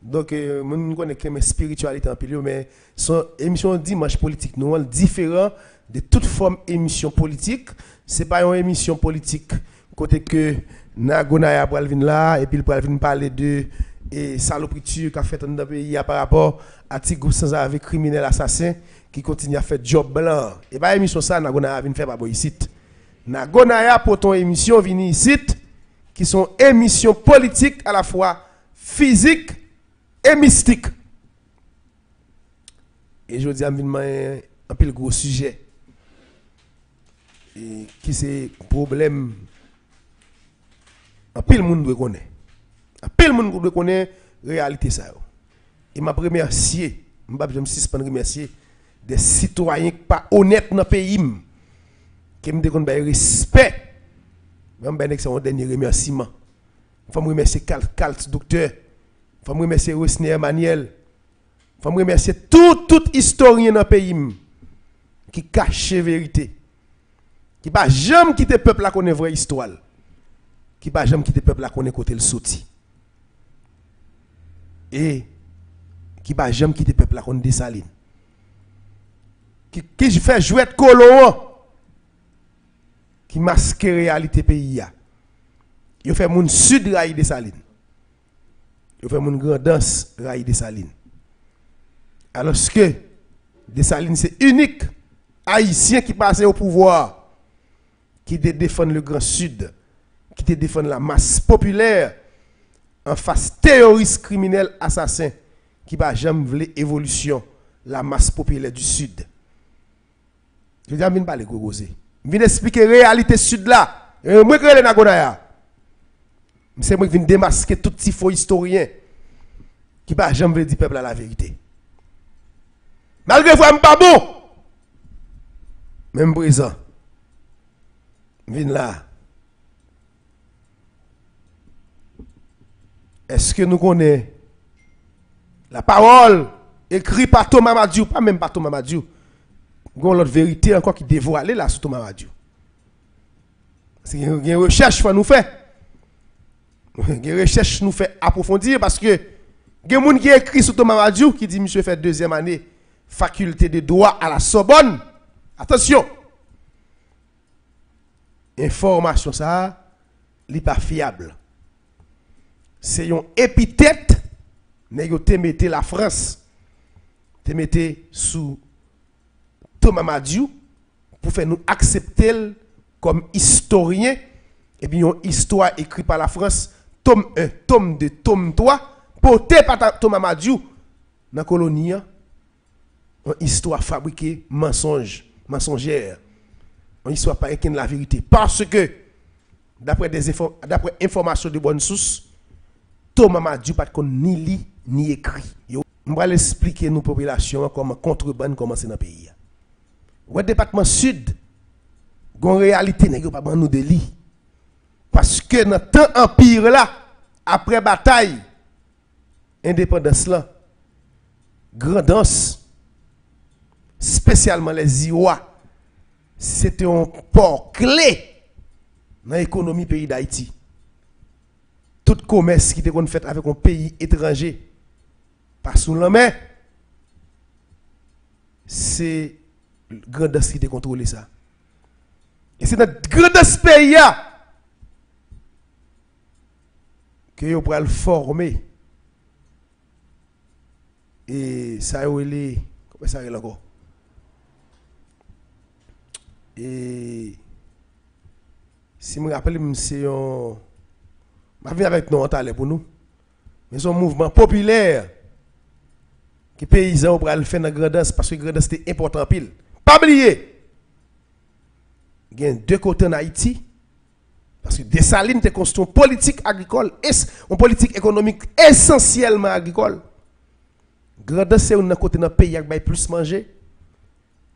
Donc, je connais que mes spiritualité en pile, mais son émission dimanche politique, nous, différent de toute forme émission politique. C'est pas une émission politique côté que Nagonaya pour venir là et puis il pour venir parler de saloperie qu'a fait dans le pays par rapport à petit groupe sans avec criminel assassin qui continue à faire job blanc. Et pas émission ça Nagonaya vient faire pas ici. Nagonaya pour ton émission vient ici qui sont émissions politiques à la fois physiques et mystiques. Et je dis à un peu le gros sujet et qui c'est problème en pile monde doit connaître. En pile monde doit connaître réalité ça. Et m'a remercier, je me suspendre remercier des citoyens pas honnêtes dans le pays qui me déconne respect. Même ben c'est un dernier remerciement. Faut me remercier Kalt docteur. Faut me remercier Rosner Emmanuel. Faut me remercier tout historien dans le pays qui cache la vérité. Qui pas jamais quitter peuple à connaître vraie histoire. Qui pas jamais quitter peuple à connaître côté le sorti. Et qui pas jamais quitter peuple à connaître Dessalines. Qui fait jouer de colon qui masque la réalité pays. Il fait mon sud raï Dessalines. Il fait mon grandance raï Dessalines. Alors que Dessalines c'est unique haïtien qui passe au pouvoir qui défend le grand sud, qui défend la masse populaire en face terroriste criminel assassin qui va jamais vouloir évolution la masse populaire du sud. Je dis à pas les gros. Je viens expliquer la réalité sud là. Moi qui suis Nagonaya. C'est moi qui viens démasquer tout petit faux historien qui va jamais dire peuple la vérité. Malgré que je ne suis pas bon. Même présent. Viens là. Est-ce que nous connaissons la parole écrite par Thomas Madiou, pas même par Thomas Madiou. Il y a l'autre vérité encore qui dévoilée là sur Thomas Madiou. C'est une recherche que nous faisons. Une recherche nous fait approfondir parce que il y a des gens qui écrit sur Thomas Madiou qui dit monsieur fait deuxième année faculté de droit à la Sorbonne. Attention. Information ça, n'est pas fiable. C'est une épithète, mais vous te mettez la France, te mettez sous Thomas Madiou pour faire nous accepter comme historien, et bien une histoire écrite par la France, tome 1, tome 2, tome 3, porté par Thomas Madiou dans la colonie, une histoire fabriquée mensongère. Une histoire pas de la vérité. Parce que, d'après informations de bonne source, Thomas Madiou pas ni lit ni écrit. On va l'expliquer nous population comment contrebande commence dans le pays. Le département sud, en réalité, n'est pas nous de lit. Parce que dans le temps empire là, après bataille, indépendance là, grandance, spécialement les Iwa, c'était un port clé dans l'économie pays d'Haïti. Tout commerce qui était fait avec un pays étranger, pas sous la main, c'est le grand qui était contrôlé ça. Et c'est notre grand pays que vous pouvez le former. Et ça, il est. Comment ça, il est encore? Et si je me rappelle, c'est un. Je viens avec nous, on t'a pour nous. Mais c'est un mouvement populaire que les paysans ont le faire dans la grandance parce que la grandance c'était important pile. Pas oublier, il y a deux côtés en Haïti. Parce que Dessalines est construit une politique agricole, une politique économique essentiellement agricole. Grandance c'est un côté dans le pays qui a plus manger.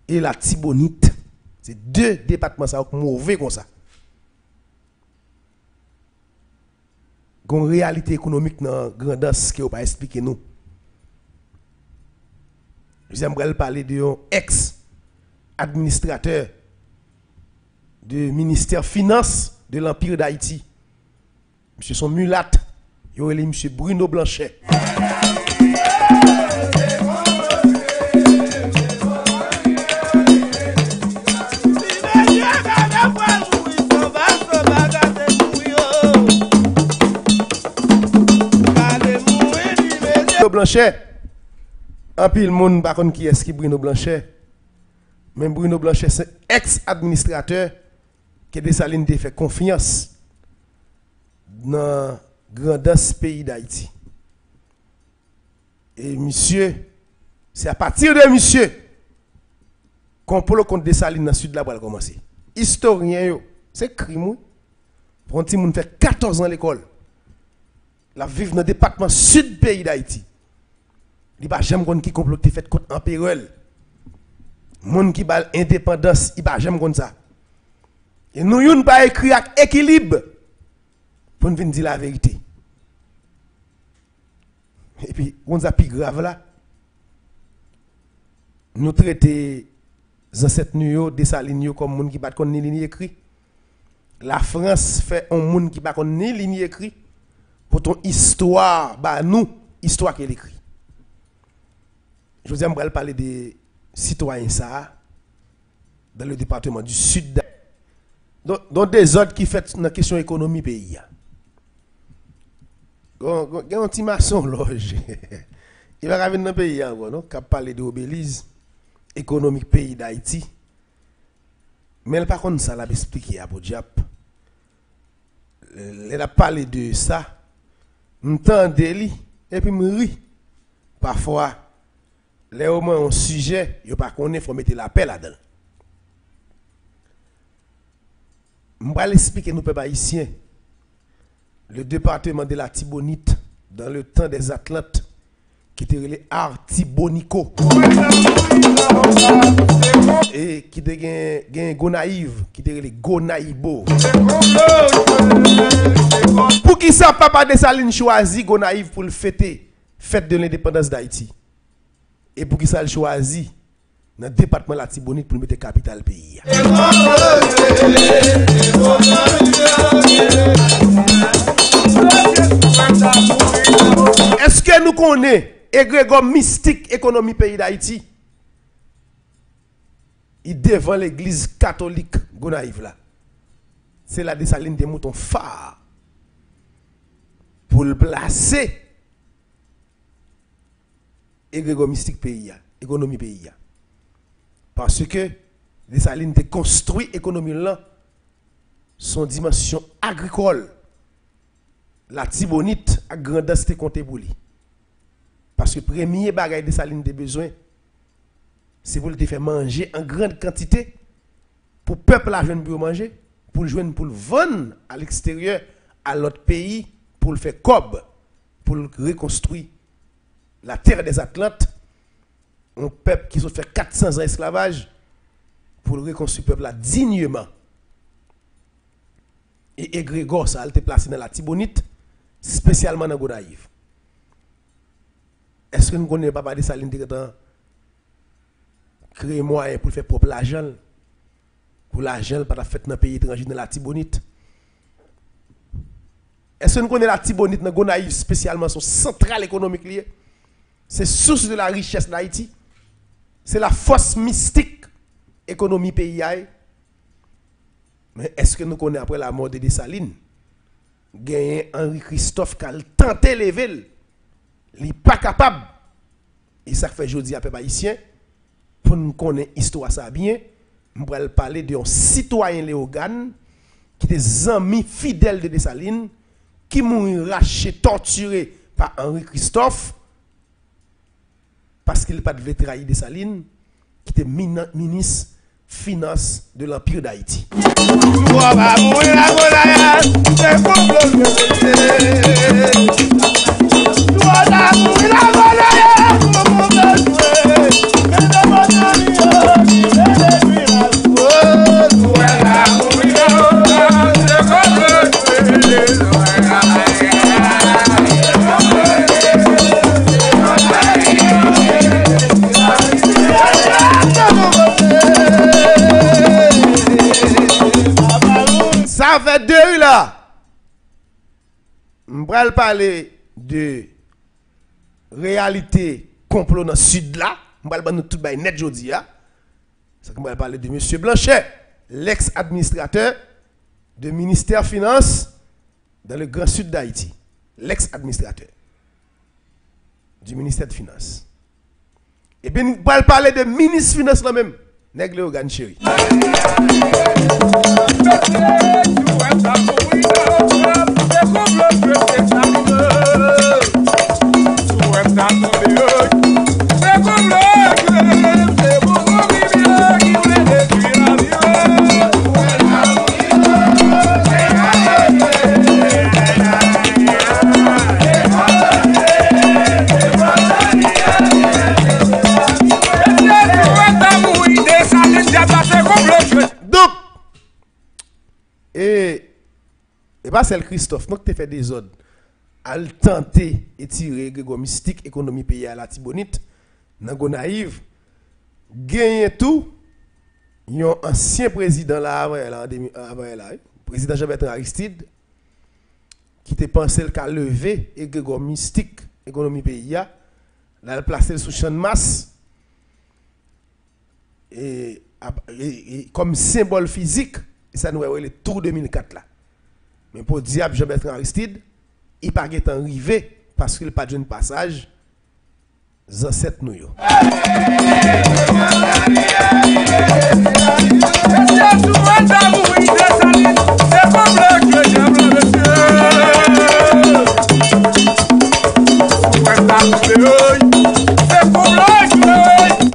Et la Tibonite. C'est deux départements qui sont mauvais comme ça. Il y a une réalité économique dans la grandance qui ne pas expliquer nous. J'aimerais parler d'un ex-administrateur du ministère Finance de l'Empire d'Haïti. Monsieur son mulâtre, il y a M. Bruno Blanchet. Blanchet. En pile monde par contre qui est qui Bruno Blanchet. Même Bruno Blanchet c'est ex-administrateur que Dessalines a fait confiance dans grandesse pays d'Haïti. Et monsieur, c'est à partir de monsieur complot contre Dessalines dans le sud de la va commencer. Historien, c'est crime. Pour un petit monde fait 14 ans à l'école. La vivre dans le département sud pays d'Haïti. Il n'y a jamais de qui comploté fait contre l'empereur. Monde qui bat l'indépendance, il n'y a jamais de ça. Et nous n'avons pas écrit avec équilibre pour nous dire la vérité. Et puis, on a plus grave là. Nous traitons les ancêtres nous, Dessalines comme monde qui bat contre ni ligne écrit. La France fait un monde qui bat contre ni ligne écrit pour ton histoire, bah nous, histoire qu'elle écrit. Je vous aimerais parler des citoyens ça dans le département du sud. Donc des autres qui fait dans la question économie pays. Il y a un petit maçon loge. Il va revenir dans le pays encore, non? Qui a parlé de l'obélise économique pays d'Haïti. Mais par contre, ça l'a expliqué à Bodjap. Elle a parlé de ça. M'tendez et puis me rit. Parfois, les au moins un sujet, il pas connaît, faut mettre la paix là-dedans. Je vais l'expliquer nous peuple haïtien. Le département de la Tibonite dans le temps des Atlantes qui était relé Artibonico et qui était gen Gonaïve qui était relé Gonaïbo. Pour qui ça papa Dessalines choisi Gonaïve pour le fêter fête de l'indépendance d'Haïti? Et pour qui ça le choisi dans le département de la Tibonite pour mettre capitale pays. Est-ce que nous connaissons égrégore mystique économie pays d'Haïti? Il devant l'église catholique Gonaïve là. C'est la Dessalines des moutons phares pour le placer égrégore mystique pays, économie pays. Parce que Dessalines a construit l'économie là son dimension agricole. La Tibonite a grandeur c'était compté pour lui. Parce que le premier bagage de Dessalines a besoin, c'est pour le faire manger en grande quantité, pour le peuple la jeune pour manger, pour le joindre pour le vendre à l'extérieur, à l'autre pays, pour le faire cob, pour le reconstruire la terre des Atlantes, un peuple qui a fait 400 ans d'esclavage, pour le reconstruire le peuple là dignement. Et égrégore ça a été placé dans la Tibonite, spécialement dans Gonaïve. Est-ce que nous connaissons papa Dessalines qui a créé moyen pour faire propre l'argent, pour l'argent pas fait dans le pays étranger dans la Tibonite? Est-ce que nous connaissons la Tibonite dans Gonaïve spécialement son centrale économique lié? C'est source de la richesse d'Haïti. C'est la force mystique économie pays. Mais est-ce que nous connaissons après la mort de Dessalines, gagné Henri Christophe qui a tenté de lever, il n'est pas capable. Et ça fait aujourd'hui à peuple haïtien, pour nous connaître l'histoire ça bien, nous allons parler d'un citoyen Léogane qui était ami fidèle de Dessalines, qui mourit raché, torturé par Henri Christophe, parce qu'il n'a pas de trahir Dessalines, qui était ministre finance de l'Empire d'Haïti. Ça fait deux là. Je vais parler de réalité complot dans le sud là. Je vais parler de tout net aujourd'hui. Je vais parler de M. Blanchet, l'ex-administrateur du ministère des Finances dans le Grand Sud d'Haïti. L'ex-administrateur. du ministère de Finances. Et bien, nous allons parler de ministre de Finances là-même. Nèg le organe chéri. Et pas celle Christophe, donc tu fait des ordres. À tenter et tirer Grégoire Mystique, économie pays à la Tibonite, dans naïve, gagner tout, il y a un ancien président là, avant là, président Jean-Bertrand Aristide, qui te pensé le cas levé et Grégoire Mystique, économie pays là, il placé sous champ de masse, et comme symbole physique, ça nous a le tour 2004 là. Mais pour diable Jean-Bertrand Aristide, il pas est arrivé parce qu'il pas de passage dans cette nous. Et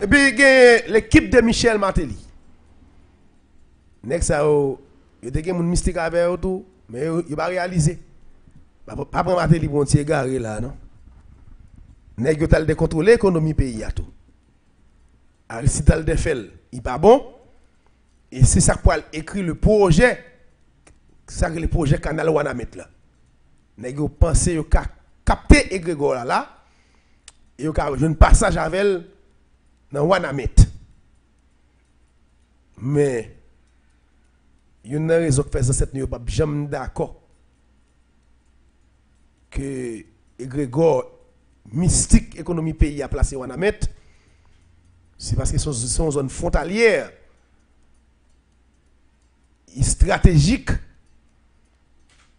puis l'équipe de Michel Martelly. Next ça il y a des mystiques avec autour. Mais il va réaliser. Pas prendre Martelly pour un petit garé là, non? Nèg yo tal de contrôler l'économie pays à tout. Aristide tal de fait, il pas bon. Et c'est ça pour écrit le projet, ça que le projet canal Wanamet là. Nèg yo penser yo capter Grégor là et yo ka un passage avec elle dans Wanamet. Mais il y a une raison que fait cette nuit, pas jamais d'accord que Grégor mystique économie pays a placé Wanamet. C'est parce que c'est une zone frontalière stratégique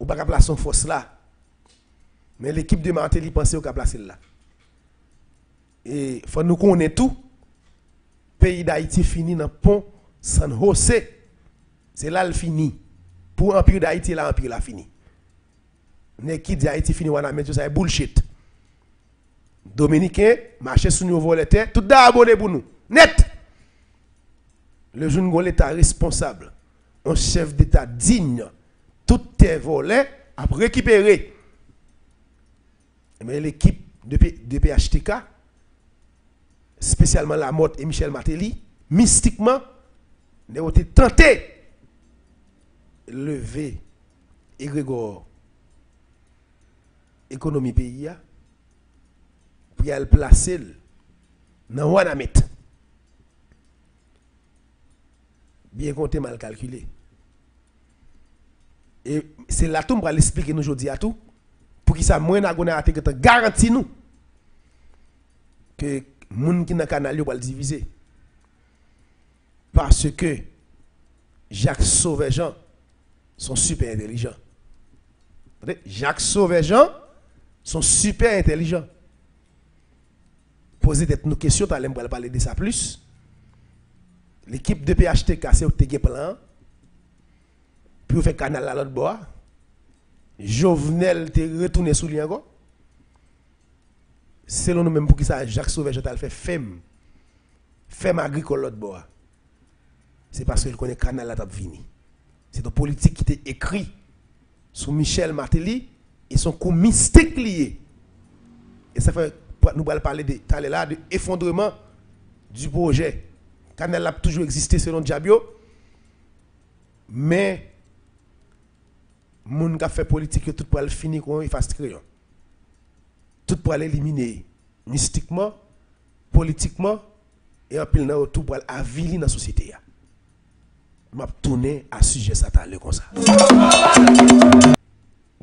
ou pas placer son force là. Mais l'équipe de Martelly pensait qu'à placer là. Et faut nous connaître tout. Pays d'Haïti fini dans pont San José. C'est là le fini. Pour l'Empire d'Haïti, là, l'Empire là fini. Les qui dit Haïti fini, on a mis ça, bullshit. Dominicain, marché sous nous voleté, tout d'abord pour nous. Net. Le jeune gars l'État responsable, un chef d'État digne, tout est volé, à récupérer. Mais l'équipe de PHTK, spécialement la Motte et Michel Martelly, mystiquement, ont été tentés lever Grégor économie pays pour y aller placer dans Wanamet. Bien compté, mal calculé. Et c'est là tout pour l'expliquer nous aujourd'hui à tout pour qu'il ça moins n'a garanti nous que moun qui dans canal yo va le diviser parce que Jacques Sauvé-Jean sont super intelligents. Jacques Sauvé-Jean sont super intelligents. Posez nos questions, tu allais parler de ça plus. L'équipe de PHTK, c'est au plan. Puis on fait canal à l'autre bord. Jovenel te retourné sous lui encore. Selon nous-mêmes, pour qui ça, Jacques Sauvé-Jean a fait femme agricole l'autre bord. C'est parce qu'il connaît canal à table fini. C'est un politique qui était écrit sous Michel Martelly et son coup mystique lié. Et ça fait, nous allons parler de effondrement du projet. Canal a toujours existé selon Diabio. Mais, moun qui a fait politique, tout pour le finir quand il fasse crayon. Tout pour l'éliminer mystiquement, politiquement, et en pile tout pour avilir dans la société. Je vais tourner à ce sujet ça comme ça.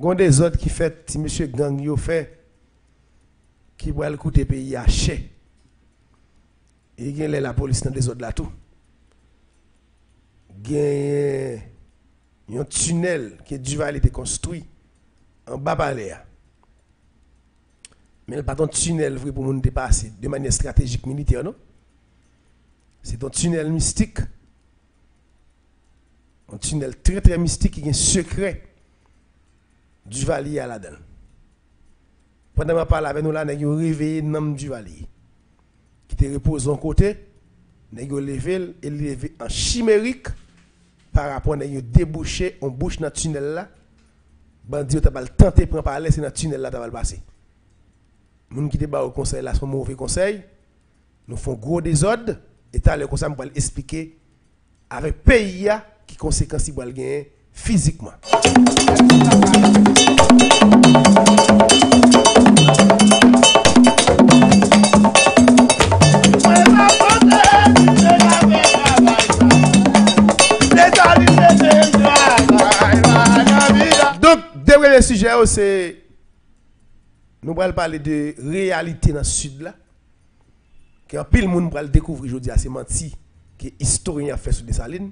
Il y a des autres qui fait, si M. Gang yo fait, qui va écouter pays à ché. Et il y a la police dans des autres là tout. Il y a un tunnel qui est dû été construit en bas Baléa. Mais pas un tunnel vrai pour nous dépasser de manière stratégique militaire, non? C'est un tunnel mystique. Un tunnel très très mystique qui est un secret du Valier à la dedans. Pendant que je parle avec nous là, nous avons réveillé le nom du Valier. Qui te repose en côté, nous avons levé et levé en chimérique par rapport à nous débouché, on bouche dans le tunnel là. Bandit a tenté de prendre par là, c'est dans le tunnel là, tu vas passer. Les gens qui débattent au conseil là sont mauvais conseils. Nous font gros désordre. Et t'as le conseil pour expliquer avec pays qui conséquences il va gagner physiquement. Donc, dernier sujet, c'est nous allons parler de réalité dans le sud là. Que en pile monde va le découvrir aujourd'hui à ces menti que historien a fait sur Dessalines.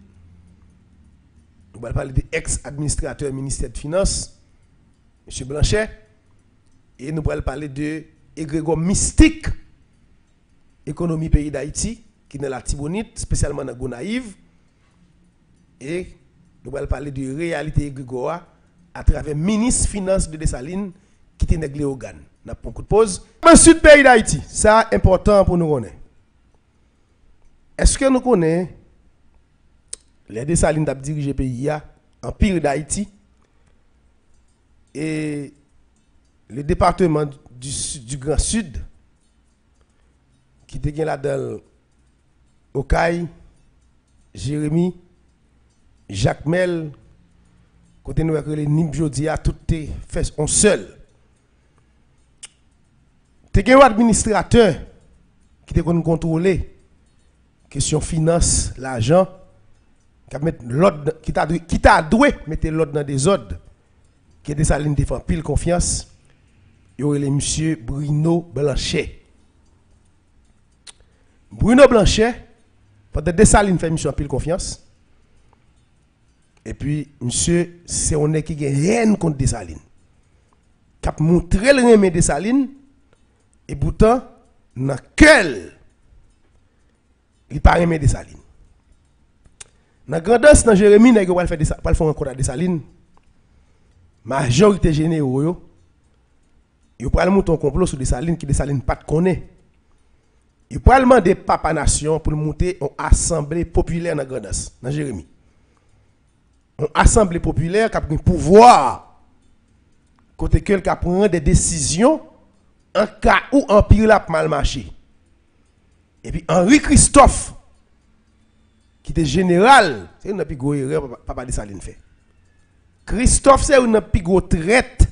Nous allons parler de ex-administrateur ministère de Finances, M. Blanchet, et nous allons parler de égrégore mystique économie pays d'Haïti qui est dans la Tibonite, spécialement dans Gonaïve, et nous allons parler de réalité égrégore à travers ministre Finances de Dessalines qui était dans Léogane. Nous avons un coup de pause. Dans le sud pays d'Haïti, ça c'est important pour nous connaître. Est-ce que nous connaissons les Dessalines qui ont dirigé le pays en pire d'Haïti et le département du Grand Sud qui était là-dedans Okaï, Jérémy, Jacques Mel, côté nous avec les Nibjodia, tout est fait en seul. Il y a un administrateur qui a contrôlé question finance, l'argent, qui t'a doué mettre l'ordre dans des ordres, qui est des salines défend pile confiance. Il y a le monsieur Bruno Blanchet. Bruno Blanchet, pendant des salines fait mission pile confiance. Et puis, monsieur, c'est on est qui a rien contre des salines. Qui a montré le remède des salines. Et pourtant, dans quel il pas aimé des salines. Dans grandance dans Jérémie, il va faire un compte à des salines. Majorité généraux, il va monter un complot sur des salines qui des salines pas de connaît. Il va demander papa nation pour monter une assemblée populaire dans grandance dans Jérémie. Une assemblée populaire qui a un pouvoir côté quelqu'un qui prend des décisions en cas où Empire l'a mal marché. Et puis Henri Christophe, qui était général, c'est une plus grosse erreur papa de Saline fait. Christophe, c'est une plus grosse traite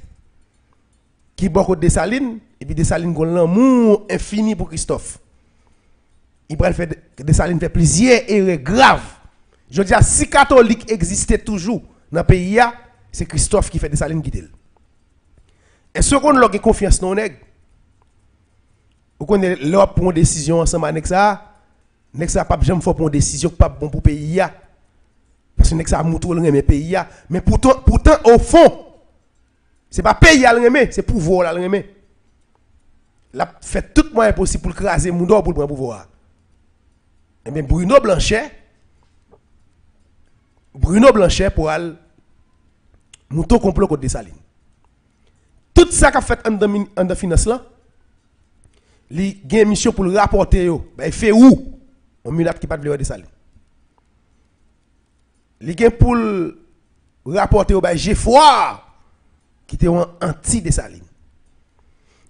qui beaucoup de Saline, et puis de Saline a l'amour infini pour Christophe. Il va faire de Saline fait plusieurs erreurs graves. Je dis, si catholique existait toujours dans le pays, c'est Christophe qui fait de Saline quitter. Est-ce qu'on a confiance dans nous? Vous connaissez l'Europe pour une décision ensemble avec ça. Nexa pas jamais faut prendre une décision pas bon pour pays parce que Nexa montre le pays mais pourtant au fond c'est pas pays à l'aimer, c'est pouvoir à l'aimer. La fait tout moyen possible pour craser monde pour prendre pouvoir. Et bien Bruno Blanchet pour al monter complot contre Dessalines. Tout ça qu'a fait en finance là li gen mission pour le rapporter yo ben fait où on minute qui pas de Dessalines li gen pour rapporter yo ben Geoffroy qui était un anti Dessalines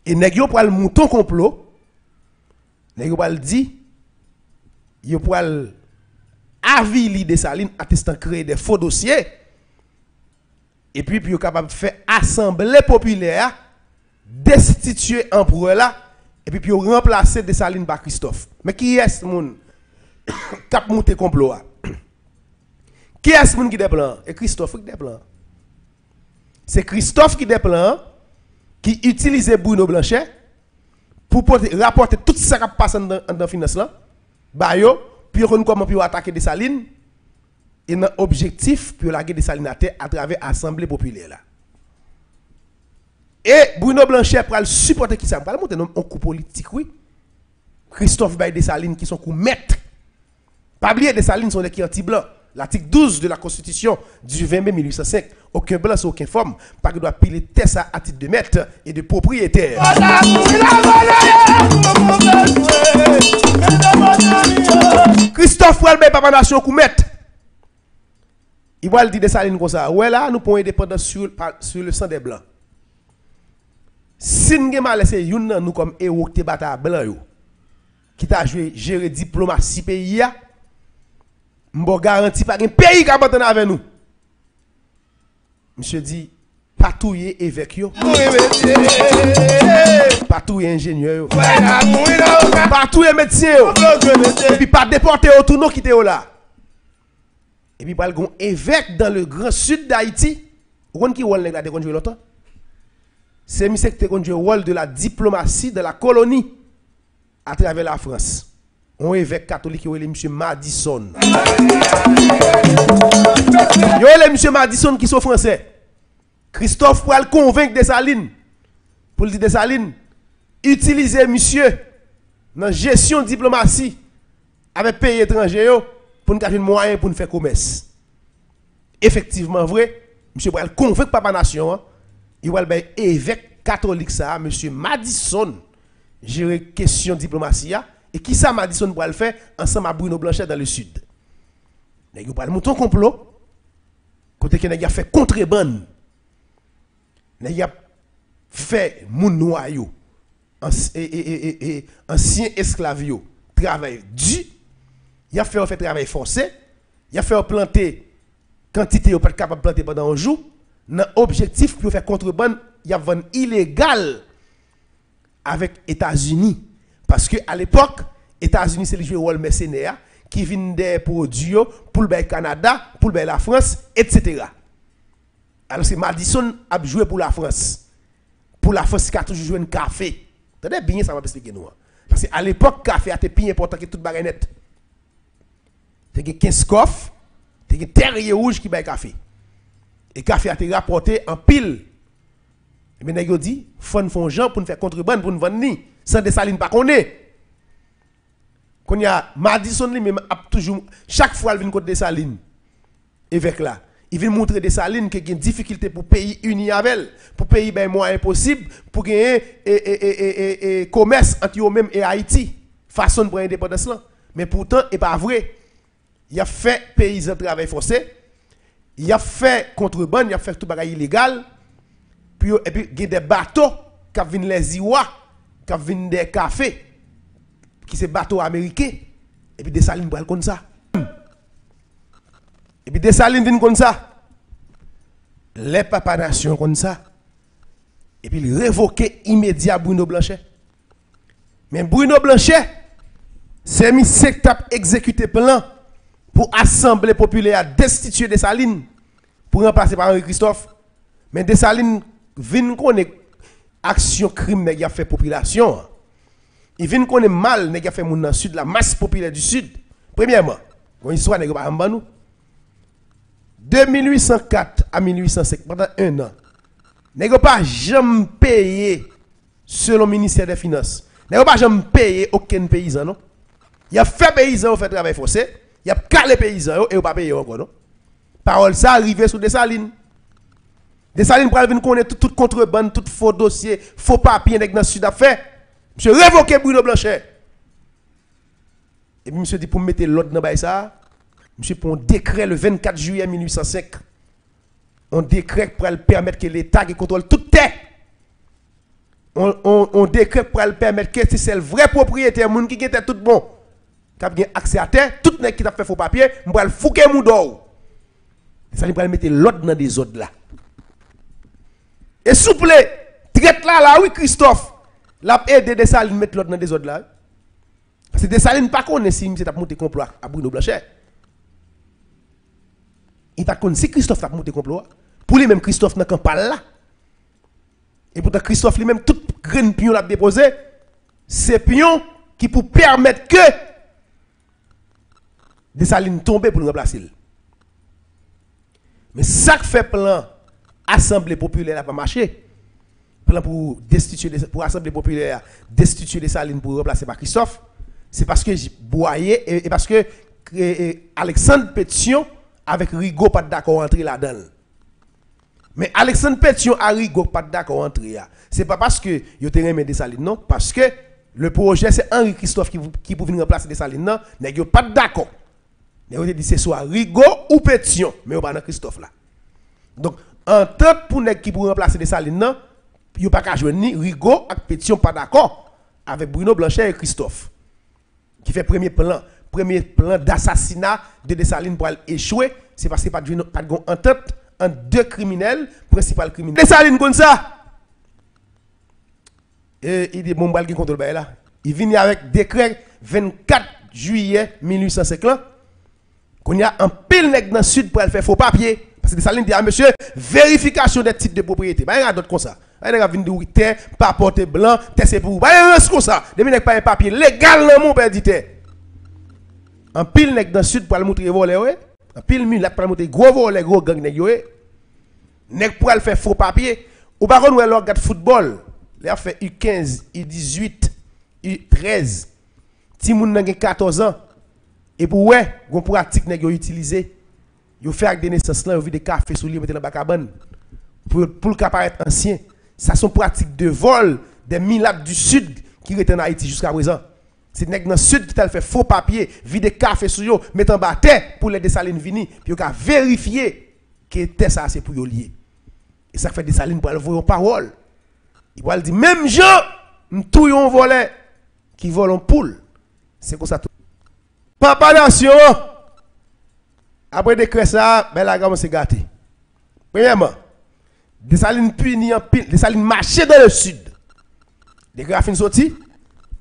et nèg yo pral mouton complot nèg yo pral di yo pral avili Dessalines attestant créer des faux dossiers et puis yo capable faire assemblée populaire destituer empereur là et puis remplacer Dessalines par Christophe. Mais qui est ce monde qui a monté complot? Qui est ce monde qui a des plans? Et Christophe qui a des plans. C'est Christophe qui a des plans, qui utilise Bruno Blanchet pour rapporter tout ça qui passe dans la finance là. Puis on comment attaquer Dessalines et un objectif pour laguer Dessalines à travers l'Assemblée populaire là. Et Bruno Blanchet pour le supporter qui ça. On va monter un coup politique, oui. Christophe Baye Dessalines qui sont coup maître. Pas oublier Dessalines sont des qui anti-blancs. L'article 12 de la Constitution du 20 mai 1805, aucun blanc sur aucune forme, pas que doit piler test à titre de maître et de propriétaire. Christophe Walbey, papa nation, coup maître. Il va le dire Dessalines comme ça. Ouais là, nous pouvons indépendance sur le sang des blancs. Si nous avons laissé nous comme héros qui bataille blanc, qui t'a joué gérer diplomatie pays, je garantis pas un pays qui a battu avec nous. Monsieur dit, patouiller évêque, patouiller ingénieur, patouiller médecin, et puis pas déporter autour nous qui était là. Et puis pas le évêque dans le grand sud d'Haïti, vous qui rôle là de conduire longtemps. C'est monsieur qui conduit le rôle de la diplomatie de la colonie à travers la France. Un évêque catholique qui est M. Madison. Yo le M. Madison qui sont français. Christophe pour le convaincre Dessalines. Pour dire Dessalines, utilisez monsieur dans la gestion de diplomatie avec pays étrangers pour nous avoir un moyen pour nous faire commerce. Effectivement vrai, monsieur pour le convaincre Papa Nation, il va le évêque catholique ça, M. Madison, gérer question diplomatie. Et qui ça Madison pour le faire ensemble à Bruno Blanchet dans le sud. Nous avons monté un complot. Côté que nous avons fait contrebande. Nous avons fait moun noyau. Ancien esclave travail dû. Il a fait travail forcé. Il a fait planter quantité pas capable de planter pendant un jour. Dans objectif pour faire contrebande, il y a vente illégal avec États-Unis. Parce que à l'époque, États-Unis c'est le rôle mercenaire qui vient des produits pour le Canada, pour la France, etc. Alors c'est Madison a joué pour la France. Pour la France, qui a toujours joué un café. Attendez bien, ça va expliquer nous. Parce qu'à l'époque, le café était plus important que toute baguette. C'est 15 coffres, c'est un terrier rouge qui baille café. Et le café a été rapporté en pile. Et bien, il dit, il faut faire gens pour nous faire contrebande, pour nous vendre ni. Sans Dessalines pas connaît. Quand il y a Madison lui-même toujours chaque fois il vient contre Dessalines évêque là, il vient montrer Dessalines qu'il y a une difficulté pour pays uni avec elle, pour pays ben moins impossible pour gagner commerce entre eux-mêmes et Haïti, façon pour indépendance là. Mais pourtant c'est pas vrai. Il a fait paysan travail forcé, il a fait contrebande, il a fait tout bagage illégal. Puis et puis il y a des bateaux qui viennent les Iwa qui viennent des cafés, qui sont bateaux américains, et puis Dessalines vont comme ça. Et puis Dessalines viennent comme ça. Les papas nations comme ça. Et puis il révoquait immédiat Bruno Blanchet. Mais Bruno Blanchet, c'est mis secteur exécuté plan pour assembler populaire à destituer Dessalines pour remplacer par Henri Christophe. Mais Dessalines vient connaître action crime nèg a fait population. Il vient connaître mal nèg a fait moun dans sud la masse populaire du sud. Premièrement, une histoire nèg pas en nous. De 1804 à 1805 pendant un an. Nèg pas jamais payé selon le ministère des Finances. Nèg pas jamais payé aucun paysan non. Il a fait paysan fait travail forcé, il a calé paysan et pas payé encore non. Parole ça arrivé sous Dessalines. Dessalines pour venir connaître tout contrebande, tout faux dossier, faux papier dans le sud affaire. Monsieur révoqué Bruno Blanchet. Et puis monsieur dit pour mettre l'ordre dans ça, monsieur pour un décret le 24 juillet 1805. Un décret pour permettre que l'État qui contrôle toute terre. On décret pour permettre que si c'est le vrai propriétaire, moun qui était tout bon, qui a accès à terre, tout nèg qui a fait faux papier, on va le fouquer moun d'or. Ça pour mettre l'ordre dans des ordres là. Et souple, traite là, oui, Christophe, l'a aidé Dessalines mettre l'autre dans des autres là. Parce que Dessalines pas connaît si M. t'a monté complot à Bruno Blanchet. Il pas connaît si Christophe t'a monté complot. Pour lui même Christophe n'a pas là. Et pourtant Christophe lui même toute graine pion l'a déposé, c'est pion qui pour permettre que Dessalines tombe pour le remplacer. Mais ça fait plan Assemblée populaire n'a pas marché. plan pour destituer pour l'Assemblée populaire destituer Dessalines pour remplacer par Christophe, c'est parce que Boyer et parce que Alexandre Pétion avec Rigaud pas d'accord entrer là-dedans. Mais Alexandre Pétion et Rigaud pas d'accord entrer. C'est pas parce que yo te remet Dessalines non, parce que le projet c'est Henri Christophe qui pour venir remplacer Dessalines non, nèg yo pas d'accord. Nèg yo dit c'est soit Rigaud ou Pétion, mais pas dans Christophe là. Donc entente pour nèg qui pour remplacer Dessalines non, yo pas ka joindre ni Rigaud ak Pétion pas d'accord avec Bruno Blanchet et Christophe qui fait premier plan d'assassinat de Dessalines pour échouer, c'est parce que pas de entente entre deux criminels, principal criminel. Dessalines comme ça. Et il dit bon bal qui contrôle là. Il vient avec décret 24 juillet 1850 qu'on y a un pile nèg dans sud pour faire faux papier parce que Dessalines dit à monsieur vérification des titres de propriété. Bah il y a d'autres comme ça. Il y a vinn de terre pas porter blanc, terre c'est pour. Bah il y a comme ça. Depuis nèg pas un papier légal dans mon père dit terre. En pile nèg dans sud pour aller montrer voler ouais. En pile mulat pour montrer gros voler gros gang nèg yo. Nèg pour aller faire faux papier. Ou par contre on regarde football. Il a fait U15, U18, U13. Ti moun nan gen 14 ans. Et pour ouais, gon pratique nèg yo utiliser. Yo fait avec des naissances là, yo vi des café sous lui mettre dans bacabane. Pour le cas paraître ancien. Ça sont pratiques de vol des milates du sud qui étaient en Haïti jusqu'à présent. C'est nèg dans sud qui t'a fait faux papier, vide café sur yo, mettre en bas terre pour les Dessalines vini, puis yo ka vérifier que terre ça c'est pour yo lié. Et ça fait Dessalines pour avoir une parole. Il va dire même gens tout yon volé qui vole en poule. C'est comme ça tout. Papa nation après décret ça, ben la gamme c'est gâté. Premièrement, Dessalines puni en pile, Dessalines marcher dans le sud. Décret a fin sorti.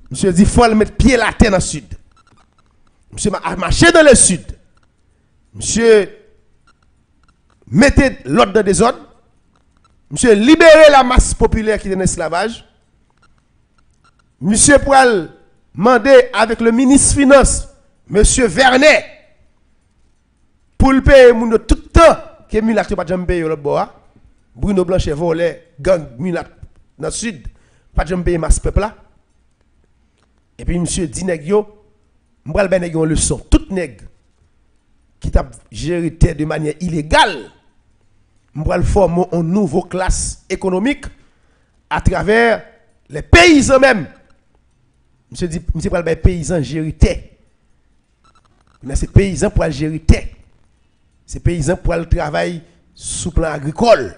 Monsieur dit, il faut mettre pied la terre dans le sud. Monsieur a marché dans le sud. Monsieur mettez l'ordre dans des ordres. Monsieur libérer la masse populaire qui est dans l'esclavage. Monsieur pour demander avec le ministre Finance, Monsieur Vernet, pour le payer tout le temps que Mulat n'a pas jamais payé le bois. Bruno Blanchet volé, gang Mulat dans le sud, pas jamais payé masse peuple là. Et puis, monsieur dit, nèg yo, m'bral ben nèg yo leçon. Tout nèg qui t'a géré terre de manière illégale, m'bral former une nouvelle classe économique à travers les paysans même. Monsieur dit, monsieur pral ben paysan gérer terre. Mais c'est paysan pour gérer terre. C'est paysan pour le travail sous plan agricole.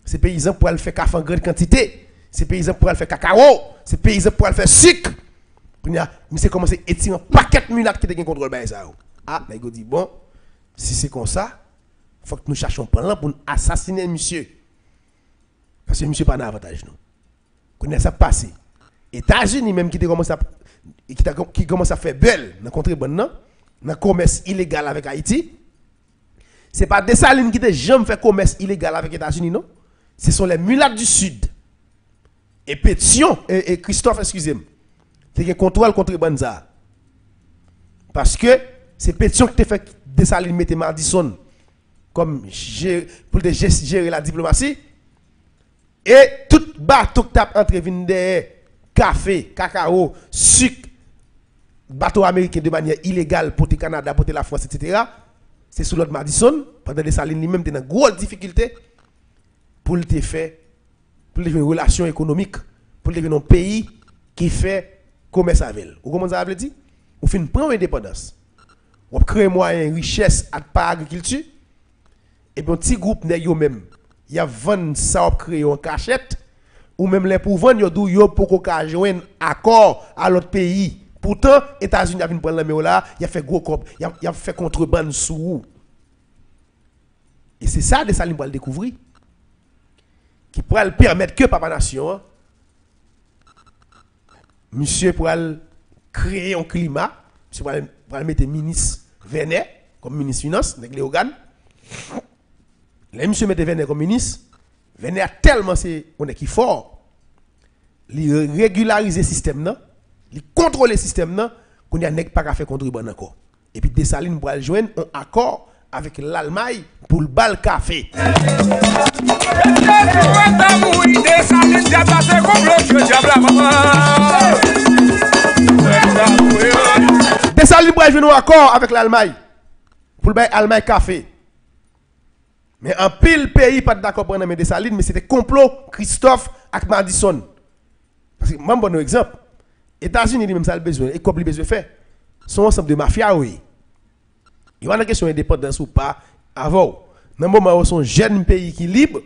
C'est paysan pour le faire café en grande quantité. C'est paysan pour le faire cacao. C'est paysan pour le faire sucre. Monsieur commencé à étirer un paquet de mulattes qui te contrôle ben ça. Ah, mais il dit bon, si c'est comme ça, il faut que nous cherchions un plan pour assassiner monsieur. Parce que monsieur pas d'avantage nous. Connaît ça passé. États-Unis même qui commence à faire belle dans contrebande dans le commerce illégal avec Haïti. C'est pas Dessalines qui te jamais fait commerce illégal avec les États-Unis non. Ce sont les mulattes du sud. Et Pétion et Christophe, excusez-moi. C'est un contrôle contre Banza. Parce que c'est Pétion qui te fait Dessalines mettre Madison comme pour gérer la diplomatie. Et tout bateau qui tape entre vinde café, cacao, sucre, bateau américain de manière illégale pour le Canada, pour la France, etc. C'est sous l'autre Madison. Pendant Dessalines lui-même dans une grosse difficulté pour le faire, pour une relation économique, pour un pays qui fait commerce avec elle. Vous comprenez ça veut dire? Vous faites une première indépendance. Vous créez moyen richesse à pas agriculture. Et puis un petit groupe nèg yo même, il y a 20 ça créé en cachette ou même les pour vendre yo pour qu'on joindre accord à l'autre pays. Pourtant États-Unis a vinn prendre la main là, il a fait gros cop, il a fait contrebande sous. Et c'est ça Dessalines pour le découvrir qui pourrait le permettre que papa nation monsieur pour créer un climat, monsieur pour mettre ministre Vernet comme ministre finance avec les organes. Les monsieur mette Vernet comme ministre, Vernet a tellement on est qui fort. Il régulariser le système là, il contrôler le système là qu'on y a nèg pas faire contrebande encore. Et puis Dessalines pour joindre un accord avec l'Allemagne pour le bal café. Dessalines pour venir en accord avec l'Allemagne pour le bal Allemagne café. Mais en pile pays pas d'accord pour nommer Dessalines, mais c'était complot Christophe avec Madison. Parce que moi bon exemple, États-Unis même ça le besoin et comme le besoin faire. Sont ensemble de mafia oui. Il y a une question d'indépendance ou pas avant. Dans le moment où son jeune pays qui est libre,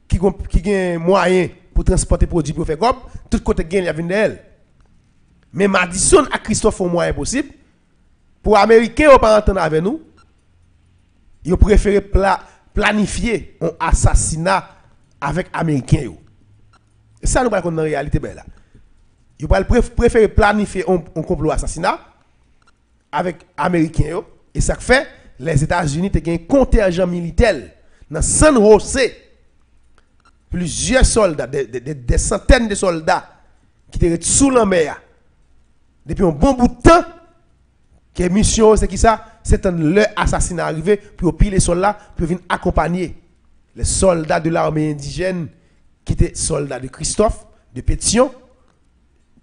qui a moyen pour transporter produits pour faire comme, tout côté gain il y a une d'elle. Mais Madison et Christophe ont moyen possible pour Américains ou pas entendre avec nous. Ils préfèrent planifier un assassinat avec Américains. Et ça nous pas dans la réalité là. Ils préfèrent planifier un complot assassinat avec Américains. Et ça fait les États-Unis ont un contingent militaire dans San Jose. Plusieurs soldats, des centaines de soldats qui étaient sous la mer depuis un bon bout de temps. Que mission c'est qui ça? C'est leur assassinat arrivé pour piler les soldats pour venir accompagner les soldats de l'armée indigène qui étaient soldats de Christophe, de Pétion,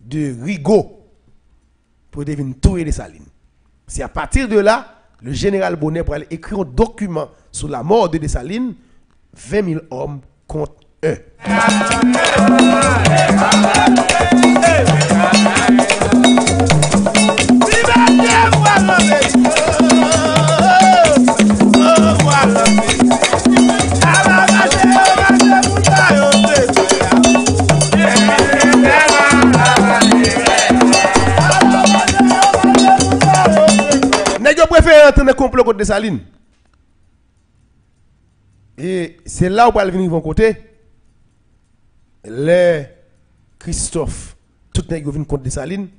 de Rigaud pour devenir tuer Dessalines. C'est à partir de là, le général Bonnet pour aller écrire un document sur la mort de Dessalines, 20 000 hommes contre eux. Préfère entendre un complot contre Dessalines. Et c'est là où on va venir de côté. Les Christophe, tout le monde vient contre Dessalines.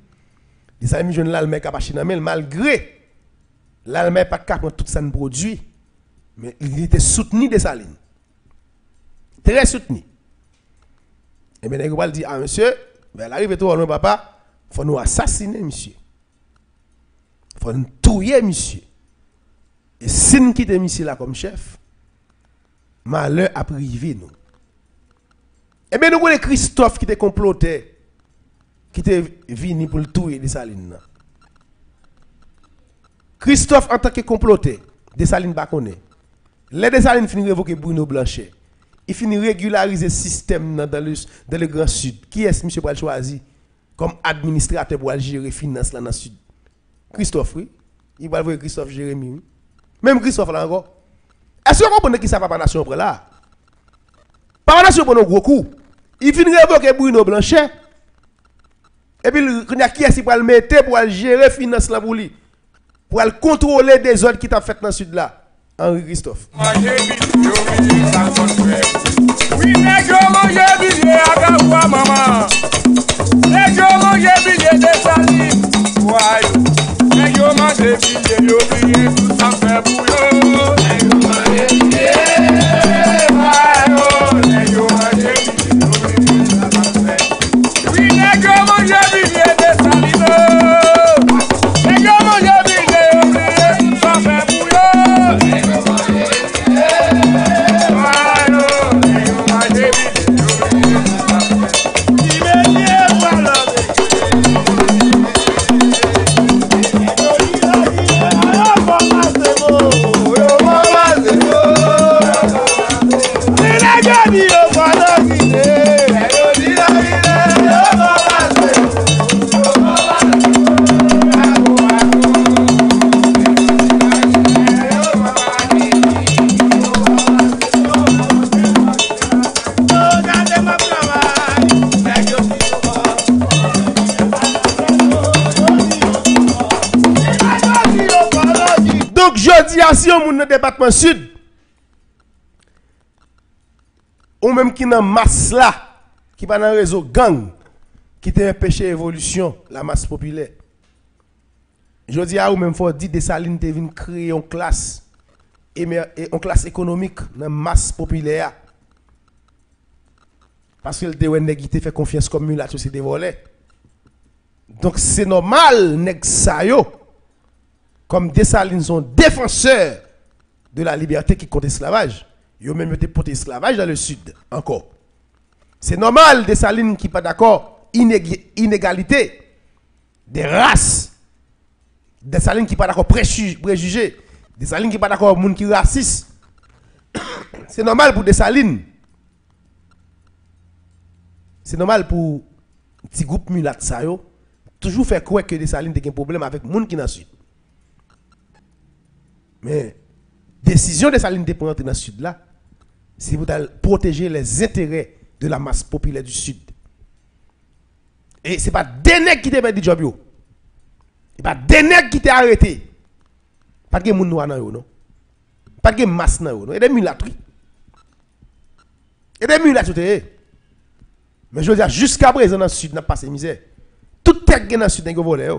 Dessalines jeune l'Allemagne qui a pas chinamel malgré l'Allemagne pas capable tout ça produit, mais il était soutenu Dessalines. Très soutenu. Et bien on va dire ah monsieur, ben arrive toi non papa, faut nous assassiner monsieur. Faut nous tuer monsieur. Et si nous quittons monsieur là comme chef, malheur a privé nous. Et bien nous connaissons Christophe qui était comploté, qui était venu pour le tuer Dessalines. Christophe en tant que comploté, Dessalines ne connaît. Les Dessalines finissent révoquer Bruno Blanchet. Il finit régulariser le système dans le Grand Sud. Qui est-ce que monsieur Pral choisi comme administrateur pour gérer les finances là dans le Sud? Christophe, oui. Il va voir Christophe Jérémy. Oui. Même Christophe là encore. Est-ce que vous comprenez qui ça va pas nation après là? Pas nation pour nos gros coups. Il finit révoquer Bruno Blanchet. Et puis, il y a qui est-ce qui va le mettre pour gérer les finances là pour lui? Pour contrôler des zones qui t'a fait dans le Sud là. Henri Christophe. Si on est dans le département sud, ou même qui dans masse là, qui va dans le réseau gang, qui te empêche l'évolution, la masse populaire. Je dis à vous même faut dire Dessalines te vient créer une classe économique dans la masse populaire. Parce que le déwène qui fait confiance comme la société volée. Donc c'est normal nèg sa yo comme Dessalines sont défenseurs de la liberté qui compte esclavage. Ils ont même été pour esclavage dans le sud, encore. C'est normal, Dessalines qui pas d'accord, inégalité, des races, Dessalines qui pas d'accord, préjugés, Dessalines qui pas d'accord, monde qui raciste. C'est normal pour Dessalines. C'est normal pour un petit groupe mulat ça yo, toujours faire croire que Dessalines a un problème avec les gens qui sont dans le sud. Mais décision de Dessalines de pour entrer dans le sud là, c'est pour protéger les intérêts de la masse populaire du sud. Et ce n'est pas des nègres qui t'ont fait du job. Ce n'est pas des nègres qui t'ont arrêté. Pas de monde noir dans yo, non. Pas de masse dans yo, non. Et des mulâtres. Et des mulâtres. Mais je veux dire, jusqu'à présent dans le sud, n'a pas passé misère. Tout tête dans le sud, n'a pas volé.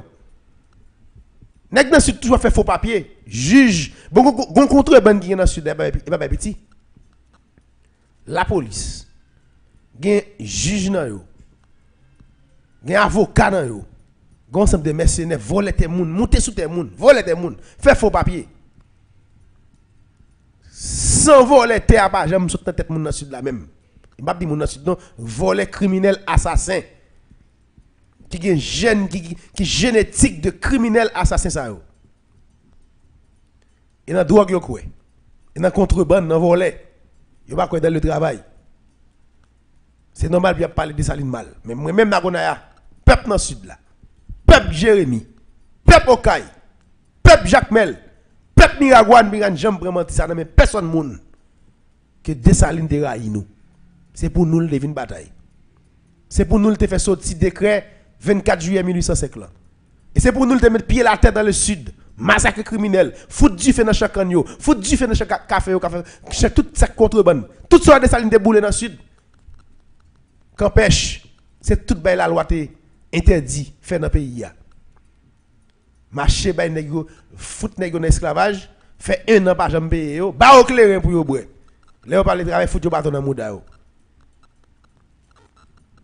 Nèg dans le sud toujours fait faux papier. Juge. Bon, contre ban qui dans le sud, il pas petit. La police. Gen juge nan yo. Gen avocat nan yo. Gen ensemble de mercenaires voler tes moun, monter sous tes moun, voler tes moun, faire faux papier. Sans voler tes pas jamais sous tête moun dans sud la même. Il m'a dit moun dans sud non, voler criminel assassin. Qui gen gène qui génétique de criminel assassin ça yo. Et dans drogue yo quoi. Et dans contrebande dans voler. Yo pas quoi dans le travail. C'est normal de parler de Dessalines mal. Mais moi-même, Nagonaya, peuple dans le sud là, peuple Jérémy, peuple Okaï, peuple Jacques Mel, peuple Miragouane, Miran Jam, vraiment, ça n'a personne moun que Dessalines de raï nous. C'est pour nous le devine bataille. C'est pour nous le faire sortir décret 24 juillet 1805 là. Et c'est pour nous le mettre pied la tête dans le sud. Massacre criminel, foot du feu dans chaque canyon, foot du feu dans chaque café, tout ça contrebande. Tout ça Dessalines de boule dans le sud. Qu'empêche, c'est toute la loi interdit faire dans le pays. Marcher, foot dans l'esclavage, fait 1 an par jamais payer, ba au clairin pour yo boire. Là on parle de travail foot yo bâton dans mouda yo.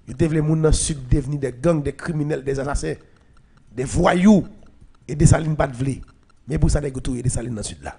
Yo devez les gens dans le sud devenir des gangs, des criminels, des assassins, des voyous et des salines pas de vlé. Mais pour ça des goutou des salines dans le sud là.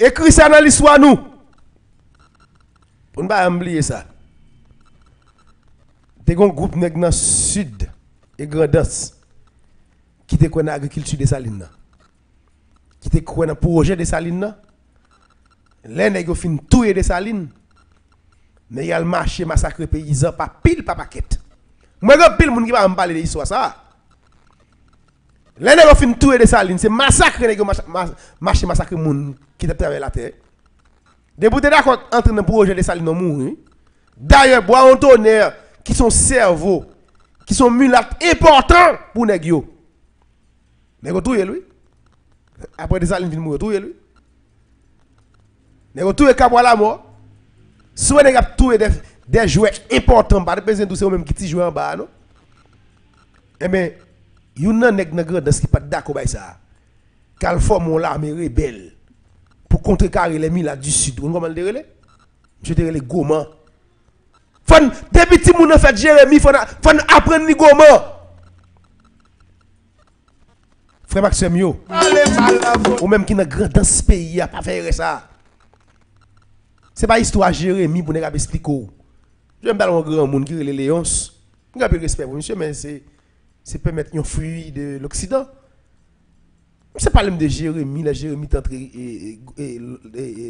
Écris ça dans l'histoire nous. Pour ne pas oublier ça. T'es un groupe nèg dans sud et Grandance qui te connaît l'agriculture des salines. Qui te connaît projet des salines. Les nèg fin touyer des salines. Mais il y a le marché massacre paysan pas pile pas paquette. Moi grand pile moun qui va me parler de l'histoire ça. Les nèg fin touyer des salines, c'est massacre nèg marché massacre moun qui te travaille la terre. Des bouteilles d'accord entre dans projet des salines non mourir. D'ailleurs bois un tonnerre qui sont cerveaux, qui sont mulâtres importants pour nèg yo. Nèg touyer lui. Après des salines vinn mourir touyer lui. Nèg touyer kabwa la mort. Soit nèg touyer des jouets importants pas de besoin de c'est même qui ti jouer en bas non. Eh ben yon nan nèg nan Grandance qui pas d'accord avec ça. Qu'al forme l'armée rebelle pour contrecarrer les militaires du sud. Vous comment le dire? Je te les gourmands. Faut des petits moun fait Jérémy, faut apprendre ni gourmand. Frère Maxime yo. Ou même qui dans ce pays a pas faire ça. C'est pas histoire Jérémy pour nous expliquer. Je me parle un grand monde qui est les Léons. Vous avez respect pour monsieur mais c'est permettre un fruit de l'Occident. C'est pas le même de Jérémie, la Jérémie est entré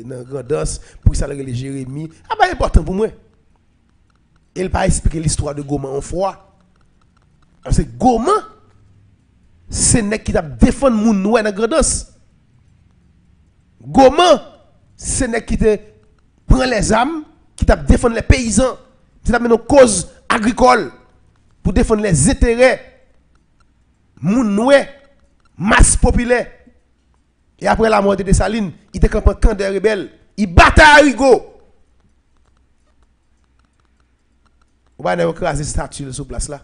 dans la grandance pour ça les Jérémie. Ah bah important pour moi. Il pas expliquer l'histoire de Goman en froid. Parce que Goman c'est nèg qui t'a défendre moun dans la grandance. Goman c'est nèg qui te prend les armes, qui t'a défendre les paysans, qui t'a mené une cause agricole pour défendre les intérêts moun noué masse populaire. Et après la mort de Dessalines, il était campé camp des rebelles, il battait à Rigo. On va écraser statue sur place là.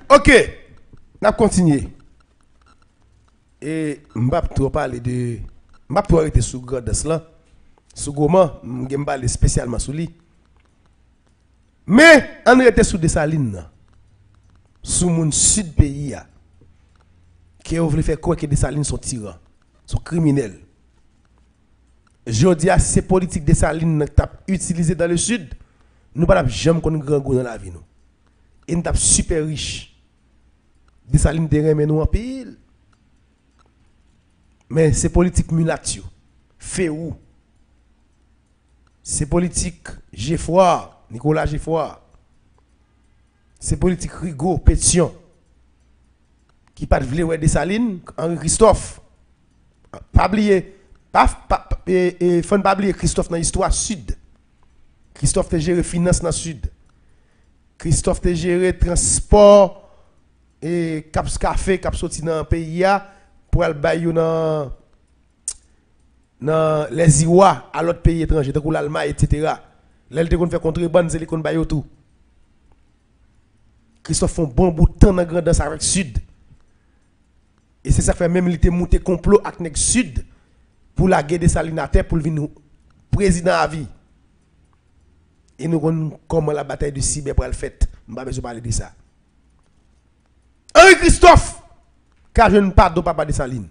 Ok, on a continué. Et je ne vais pas trop parler de. Je ne vais pas arrêter sur le Grandas là. Sur Goman, je ne vais pas parler spécialement sur lui. Mais on arrête sur Dessalines. Sur mon sud pays. Qui a voulu faire quoi que Dessalines sont tyrans, sont criminels. Je dis à ces politiques Dessalines que tu as utilisées dans le sud, nous ne pouvons jamais connaître grand goût dans la vie. Et nous sommes super riches. Dessalines terrain mais nous en pile. Mais c'est politique mulatio. Fait où? C'est politique Geoffroy, Nicolas Geoffroy. C'est politique Rigaud, Pétion. Qui pas de ouais Dessalines, Henri Christophe. Pas oublier, faut pas oublier Christophe dans l'histoire sud. Christophe te géré finance dans le sud. Christophe te géré transport et cap café cap sorti dans le pays pour aller bailler dans les Iwa à l'autre pays étranger donc l'Allemagne etc. Là il te fait contrebande c'est les kon bailler tout. Christophe font bon bout de temps dans grandance avec sud. Et c'est ça fait même il était monté complot avec nèg sud pour la guerre des Salinataires pour venir président à vie. Et nous connaissons comment la bataille de Sibé pour le fait. Je ne vais pas parler de ça. Henri Christophe, car je ne pardonne pas Dessalines.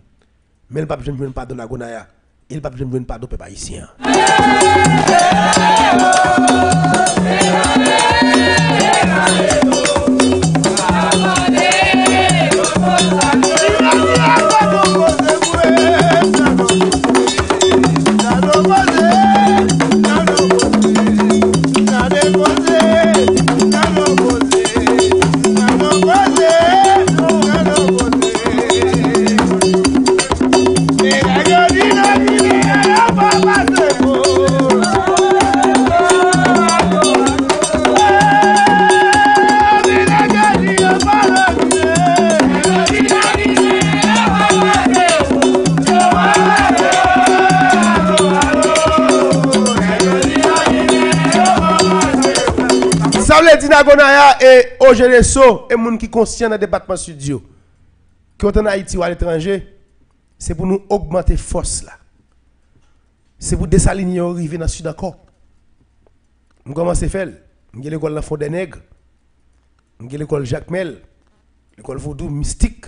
Mais il ne peut pas pardonner à Gonaya. Il ne peut pas pardonner aux Haïtiens. Gonaya et Ogeneso et moun qui conscient dans le département studio qui sont en Haïti ou à l'étranger, c'est pour nous augmenter force là. C'est pour Dessalines arriver dans le sud encore. On commence à faire. On a l'école la Fond des Nègres. On a l'école Jacques Mel, l'école Vaudou mystique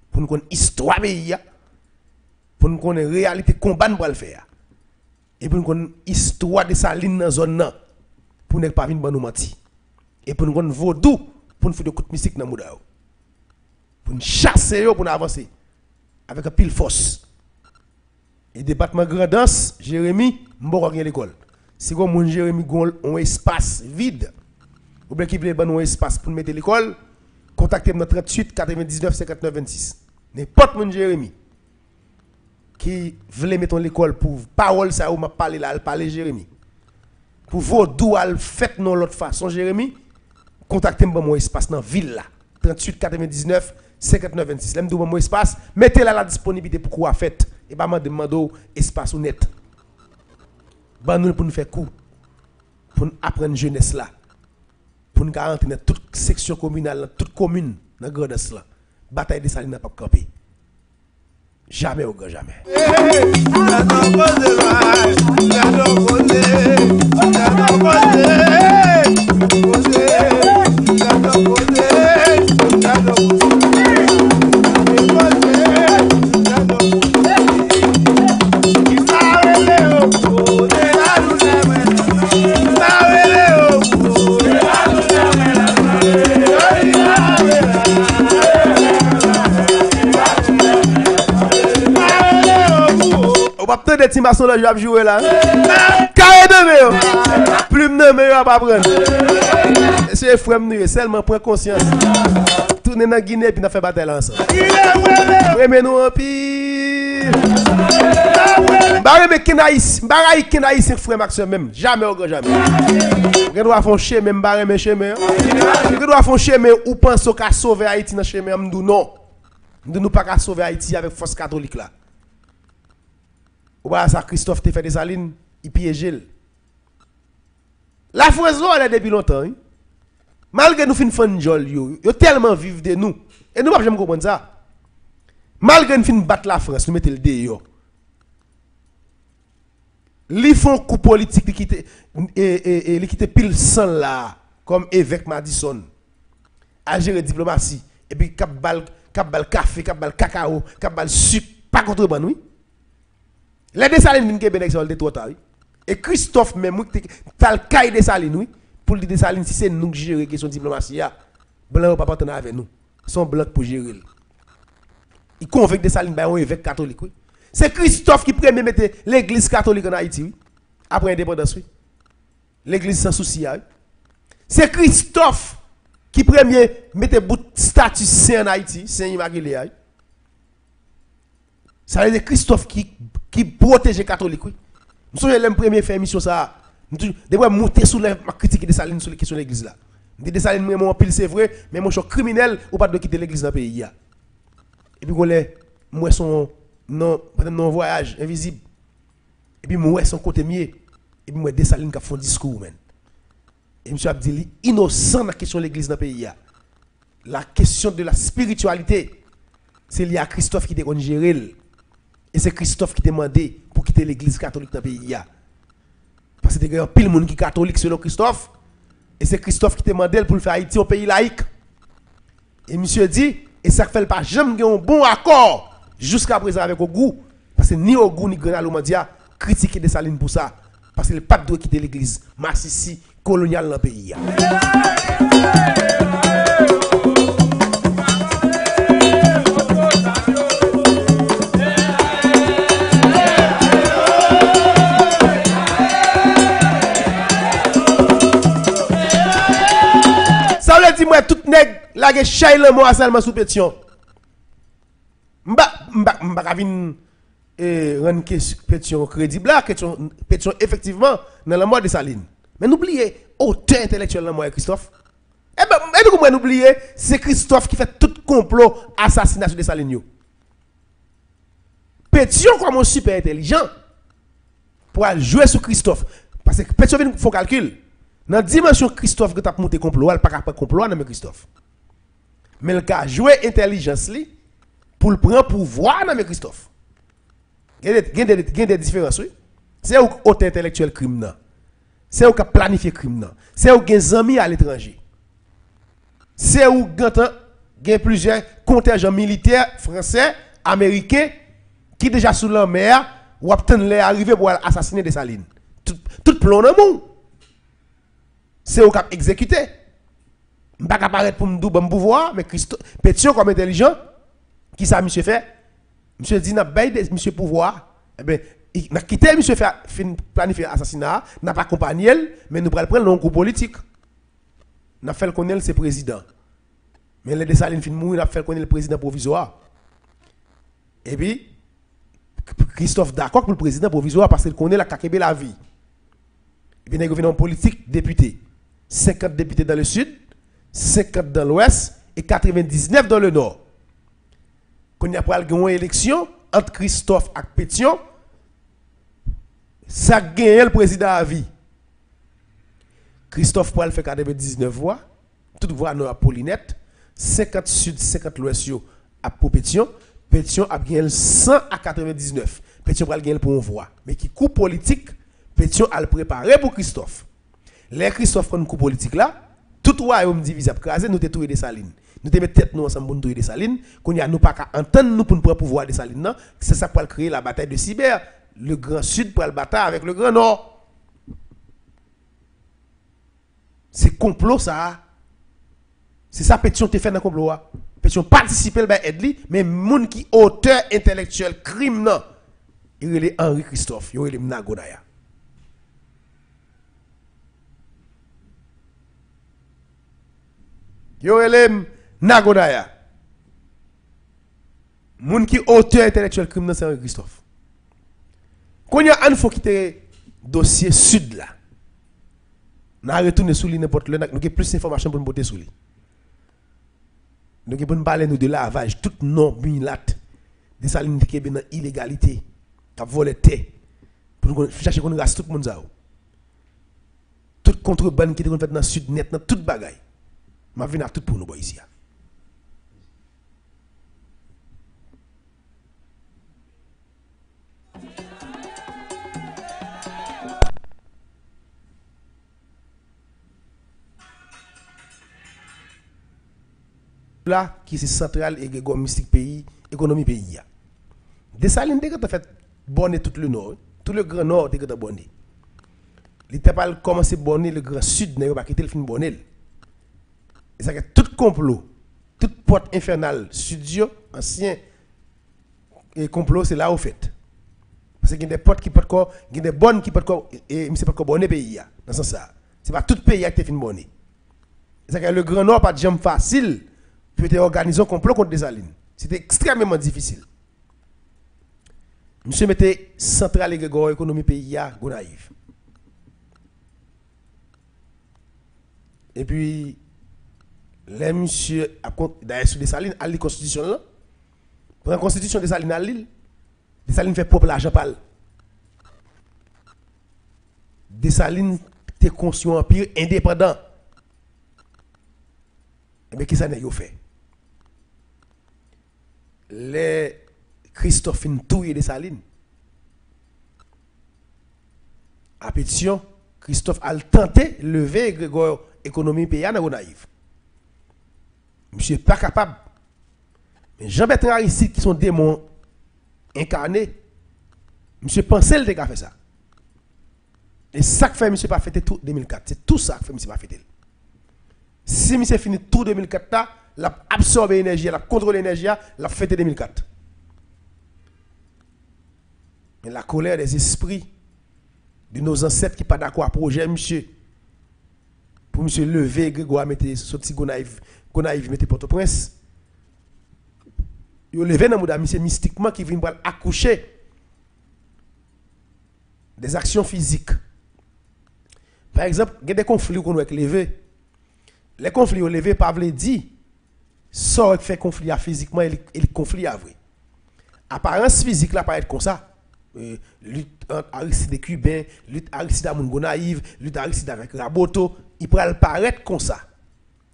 pour nous connaître histoire pays pour nous connaître réalité combat pour le faire. Et pour nous connaître histoire de Dessalines dans zone là pour ne pas venir nous mentir. Et pour nous rendre vaudou, pour nous faire des coups de mystique dans le monde. Pour nous chasser, pour nous avancer. Avec un pile force. Et le département Grandance, Jérémy, je ne vais pas l'école. Si vous Jérémy a un espace vide, ou bien qu'il veut un espace pour mettre l'école, contactez-moi 38 99 59 26. N'importe mon Jérémy qui veut mettre l'école pour parole, ça ou m'a parlé là, parler Jérémy. Pour vaudou, al fait non l'autre façon, Jérémy. Contactez-moi mon espace dans la ville là. 38 99 59 26. L'aime mon espace, mettez là la disponibilité pour quoi faites et pas demander espace net. Ban nous pour nous faire coup pour nous apprendre jeunesse là. Pour nous garantir dans toute section communale, toute commune dans grande là. Bataille des salines n'a pas camper. Jamais au grand jamais. On va peut-être des timaçons là, je vais jouer là. Carré de meilleur. Plume de meilleur à prendre. C'est frère nous, seulement prendre conscience. Tourner dans Guinée puis nous fait bataille ensemble. Mais nous en pile. Barre mais Kenaïs, c'est frère Maxime même. Jamais au grand jamais. On doit faire chemin, barre mais chemin. On doit faire chemin ou pense qu'à sauver Haïti dans chemin, non. Nous pas qu'à sauver Haïti avec force catholique là. Ou bien ça Christophe te fait des salines, il piège. La France là depuis longtemps. Hein? Malgré nous fin fan jol yo tellement vivent de nous et nous pas jamais comprendre ça. Malgré nous fin battre la France, nous mettons le dehors. Li font coup politique qui te pile sang là comme évêque Madison à gérer diplomatie et puis cap bal café, cap bal cacao, cap bal sucre pas contrebande oui. Les Dessalines viennent Québec sur le total. Et Christophe même t'as le caille Dessalines oui pour dire Dessalines si c'est nous qui gérer question diplomatie blanc pas partenaire avec nous. Son blanc pour gérer. Il convainc Dessalines ba un évêque catholique oui. C'est Christophe qui premier mettre l'église catholique en Haïti oui. Après l'indépendance oui. L'église sans souci oui. C'est Christophe qui premier mettait bout statut saint en Haïti, Saint Immaculé oui. Ça veut dire Christophe qui protège les catholiques. Oui. Nous sommes les premiers faire mission ça. Nous devons monter sur la critique des salines sur les questions de l'église là. Nous des salines moi pile c'est vrai, mais moi je suis criminel ou pas de quitter l'église dans le pays là. Et puis moi son non voyage invisible. Et puis moi son côté mieux. Et puis moi des salines qui font discours men. Et monsieur Abdili innocent dans la question de l'église dans le pays là. La question de la spiritualité c'est lié à Christophe qui était gérer. Et c'est Christophe qui t'a demandé pour quitter l'église catholique dans le pays. Parce que il y a pile de monde qui est catholique selon Christophe. Et c'est Christophe qui t'a demandé pour le faire Haïti au pays laïque. Et monsieur dit, et ça ne fait pas jamais un bon accord jusqu'à présent avec Ogou. Parce que ni Ogou ni Grenal Omandia critiquent Dessalines pour ça. Parce que le pape doit quitter l'église Massissi coloniale dans le pays. Dis-moi tout nèg la ge chay le mot seulement sous pétition. M'ba vinn rendre pétition crédible là pétition effectivement dans la mort de Saline. Mais n'oubliez auteur intellectuel dans moi Christophe. Et comment n'oublier c'est Christophe qui fait tout complot assassination de Saline yo. Pétition comme un super intelligent pour jouer sur Christophe parce que pétition vient faut calcul. Dans la dimension Christophe que tu as monté complot, elle n'a pas de complot dans Christophe. Mais le cas jouer intelligence pour le prendre pouvoir dans Christophe. Il y a des différences, oui. C'est où auteur intellectuel crime. C'est où qui a planifié crime. C'est où il y a des amis à l'étranger. C'est où il y a plusieurs contingents militaires français, américains, qui déjà sous la mer, ou attendent les arriver pour assassiner Dessalines. Tout plan dans le monde. C'est au cap exécuté. Je ne vais pas apparaître pour me dire bon pouvoir, mais pétition comme intelligent, qui ça monsieur fait? Monsieur dit n'a pas de monsieur pouvoir, eh bien, il a quitté monsieur fait planifier assassinat, n'a pas accompagné, mais nous prenons le coup politique. N'a fait le connaître c'est président. Mais les Dessalines fin mourir, n'a fait le connaître le président provisoire. Et puis Christophe d'accord pour le président provisoire parce qu'il connaît la kakebe la vie. Et puis il y a un politique député. 50 députés dans le sud, 50 dans l'ouest, et 99 dans le nord. Quand il y a une élection entre Christophe et Pétion, ça gagne le président à vie. Christophe Poil fait 99 voix, toute voix non à Paulinette, 50 sud, 50 l'ouest à Pétion. Pétion a gagné 100 à 99. Pétion a gagné pour une voix. Mais qui coup politique, Pétion a le préparé pour Christophe. Les Christophe prend un coup politique là, tout royaume divisé à craser, nous te des salines. Nous te mettons tête nous ensemble pour nous des salines, qu'on y a nous pas qu'à entendre nous pour nous prendre pouvoir des salines. C'est ça pour créer la bataille de Sibère. Le grand sud pour le bataille avec le grand nord. C'est complot ça. C'est ça Pétion te fait dans le complot. Pétion participer à Edli, mais moun qui auteur intellectuel crime non. Il est Henri Christophe, il est Nagonaya. Il est Nagonaya. Moun qui auteur intellectuel crime non c'est Henri Christophe. Quand il y a un faut quitter dossier sud là. N'a retourner sous lui n'importe le, nous avons plus d'informations pour nous porter sous lui. Nous avons parler nous de lavage, tout non milat, des salines qui sont dans illégalité, qui volent terre, pour nous chercher qu'on reste tout le monde. Tout contrebande qui est fait dans le sud net, dans toute bagaille. Ma vie n'a tout pour nous ici. Là qui c'est central et mystique pays économie pays Dessalines dès que tu fait bonner tout le nord tout le grand nord dès que tu bonner il t'a pas commencé bonner le grand sud n'a pas quitté le fin bonner et ça que tout complot toute porte infernale studio ancien et complot c'est là au fait parce qu'il y a des portes qui peuvent encore il y a des bonnes qui peuvent encore et c'est pas encore bonner pays dans ce sens ça c'est pas tout pays qui est fin bonner c'est que le grand nord pas de jambe facile puis tu organisé un complot contre Dessalines. C'était extrêmement difficile. Monsieur mettait central et Grégoire économie pays à Gonaïve. Et puis les monsieur d'ailleurs sur Dessalines à la constitution là. Pour la constitution de Dessalines à Lille, Dessalines fait propre l'argent par. Dessalines était construit un empire indépendant. Mais qui ça n'a pas fait? Les Christophine Touye de Salines. À pétition, Christophe a tenté de lever Grégoire économie paysanne dans naïf. Monsieur n'est pas capable. Mais Jean-Bertrand Aristide qui sont démons incarnés, monsieur pensait qu'il a fait ça. Et ça que fait monsieur pas fêter tout 2004. C'est tout ça que fait monsieur pas fêter. Si monsieur finit tout 2004 là, l'a absorbé l'énergie, l'a contrôlé l'énergie, l'a fêté 2004. Mais la colère des esprits de nos ancêtres qui ne sont pas d'accord avec le projet, monsieur, pour monsieur lever Grégoire, mettre sorti Gonaïve, mettre Port-au-Prince, il a levé dans le monsieur mystiquement qui vient accoucher des actions physiques. Par exemple, il y a des conflits qu'on doit lever. Les conflits ont levé par veut dire ça fait conflit physiquement et le conflit à vrai. Apparence physique là pas être comme ça. Lutte entre Aristide et Cubain, lutte Aristide à Gonaïve, lutte Aristide avec Raboto, il pourrait paraître comme ça.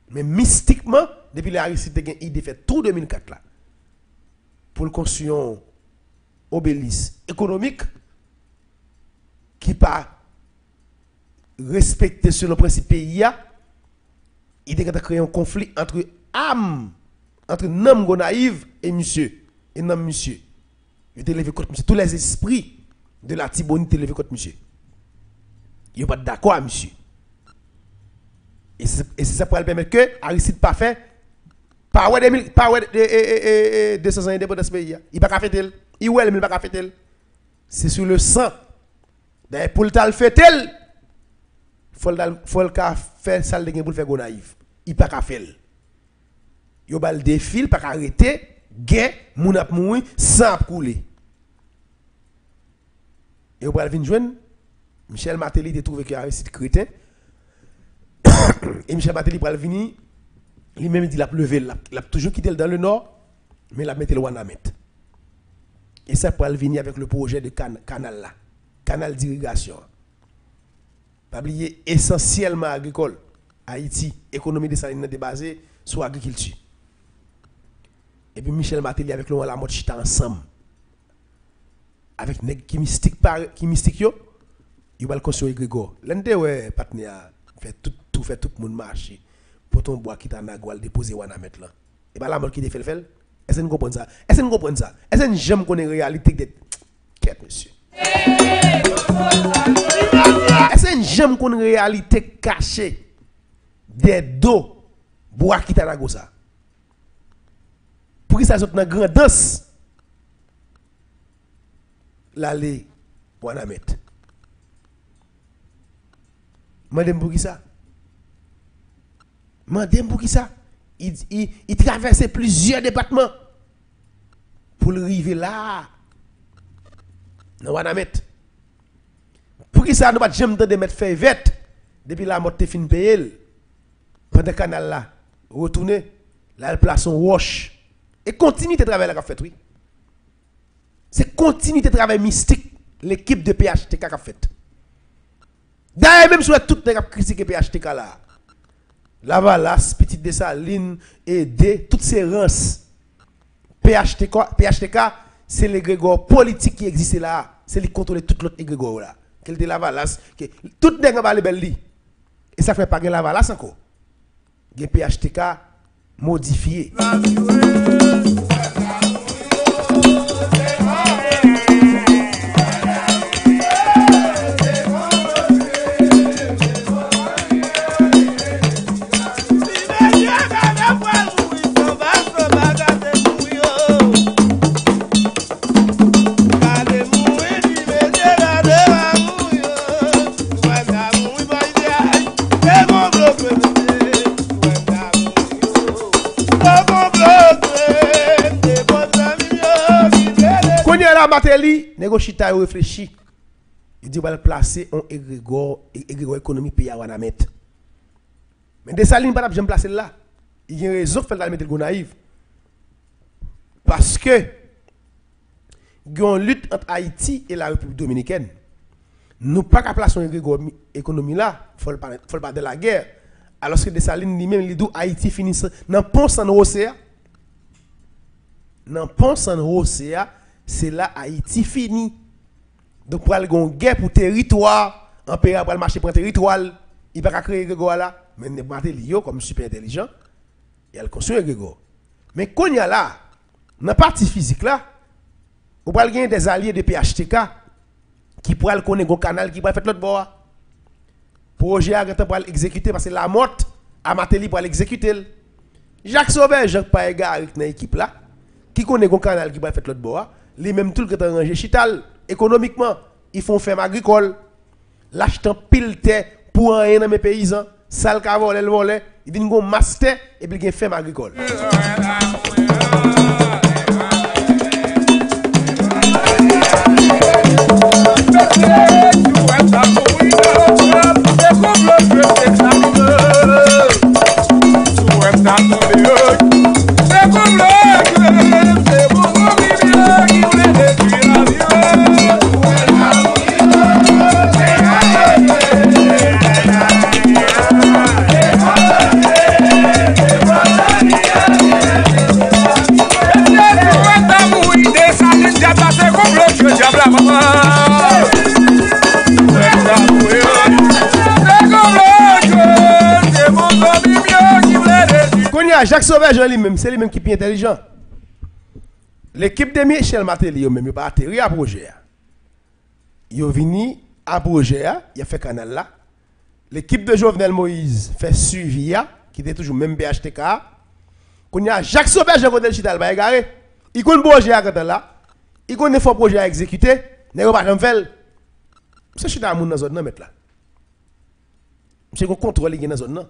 Mais mystiquement, depuis l'Aristide a une idée fait tout 2004 là. Pour le construire un obélisque économique qui pas respecté sur le principe pays, il a créé un conflit entre âme, entre Nam Gonaïve et monsieur. Et Nam monsieur. Il était levé contre monsieur. Tous les esprits de la Tibonite étaient levés contre monsieur. Il n'est pas d'accord avec monsieur. Et c'est ça pour permettre que Aristide pas fait. Pas ouais 200 ans d'indépendance pays. Il n'a pas fait tel. Il ouais, mais il n'a pas fait tel. C'est sur le sang. D'ailleurs, pour le tal fait tel. Faut le faire salle de gain pour le faire Gonaïve. Il n'a pas fait. Il a le défi, il n'a pas arrêté. Gain, moun ap moui, sans couler. Et au bral vin joindre, Michel Martelly a trouvé que Aristide crétin. Et Michel Martelly pral vini Lui-même dit, il a levé, il a toujours quitté dans le nord, mais il a mis le Wanamet. Et ça pour venir avec le projet de canal là, canal d'irrigation. Pas oublier essentiellement agricole. Haïti, économie de Saline est basée sur l'agriculture. Et puis Michel Martelly avec Laurent Lamotte chita ensemble. Avec nèg qui mystique yo, il va le construire Grégor. L'ende ouais partenaire fait tout le monde marcher pour ton bois qui t'a nagwal déposer Wanamet là. Et ben Lamotte qui fait le fait. Est-ce que vous comprenez ça? Est-ce que vous comprenez ça? Est-ce que j'aime qu'on ait réalité de quête monsieur? Est-ce que j'aime qu'on ait réalité cachée des dos bois qui t'a nagwal ça? Pour qui ça saute dans grande danse? L'aller Wanamet. Madame pour qui ça? Madame pour qui ça? Il traverse plusieurs départements pour arriver là. Dans Wanamet. Pour qui ça nous pas jamais de mettre fait vête depuis la mort te fin payer pendant le canal là retourner là elle place son wash et continue de travailler la fait oui. C'est continue de travail mystique l'équipe de PHTK a fait. D'ailleurs même sur tout les critiquer PHTK là. Lavalas, Petite Dessalines, et toutes ces rances. PHTK, c'est l'égrégore politique qui existe là. C'est lui qui contrôle tout l'autre égrégore là. Quel de Lavalas, tout le monde va aller belle. Et ça fait pas que Lavalas encore. Il y a PHTK modifié. Martelly, négociata réfléchi. Il dit, on va placer un égrégore économie pays à Wanamet. Mais Dessalines, pas jamais placer là. Il y a une raison pour faire mettre le naïf. Parce que, il y a une lutte entre Haïti et la République dominicaine. Nous pas qu'à placer un égrégore économie là, il faut pas de la guerre. Alors que Dessalines lui-même, il dit, Haïti finit dans pont sans océan. Dans pont sans océan, c'est là Haïti fini. Donc pour aller en guerre pour territoire, un pays pour marcher pour territoire, il va pas créer Grégoire là, mais Martelly comme super intelligent, il a le construit Grégoire. Mais quand il y a là, dans la partie physique là, on va gagner des alliés de PHTK qui pourraient connaître un canal qui va faire l'autre bord. Projet à pour l'exécuter parce que la mort à Martelly pour l'exécuter. Jacques Sauveur, Jacques Paega avec une équipe là qui connaît un canal qui va faire l'autre bord. Les mêmes tout que tu as rangé chital économiquement, ils font ferme agricole. L'achetant pile terre pour rien dans mes paysans, sale ka volé le volé, ils viennent go master et puis une ferme agricole. Jacques Sauveur, lui-même, c'est lui-même qui est intelligent. L'équipe de Michel Martelly, il n'a pas atterri à projet. Il est venu à projet, il a fait canal là. L'équipe de Jovenel Moïse fait suivi, qui était toujours même BHTK. Quand il y a Jacques Sauveur, Jean Godel Chital, il connaît le projet à là. Il connaît le fort projet à exécuter. Il n'a pas de faire. C'est Chital dans la zone là. C'est qu'on contrôle dans la zone.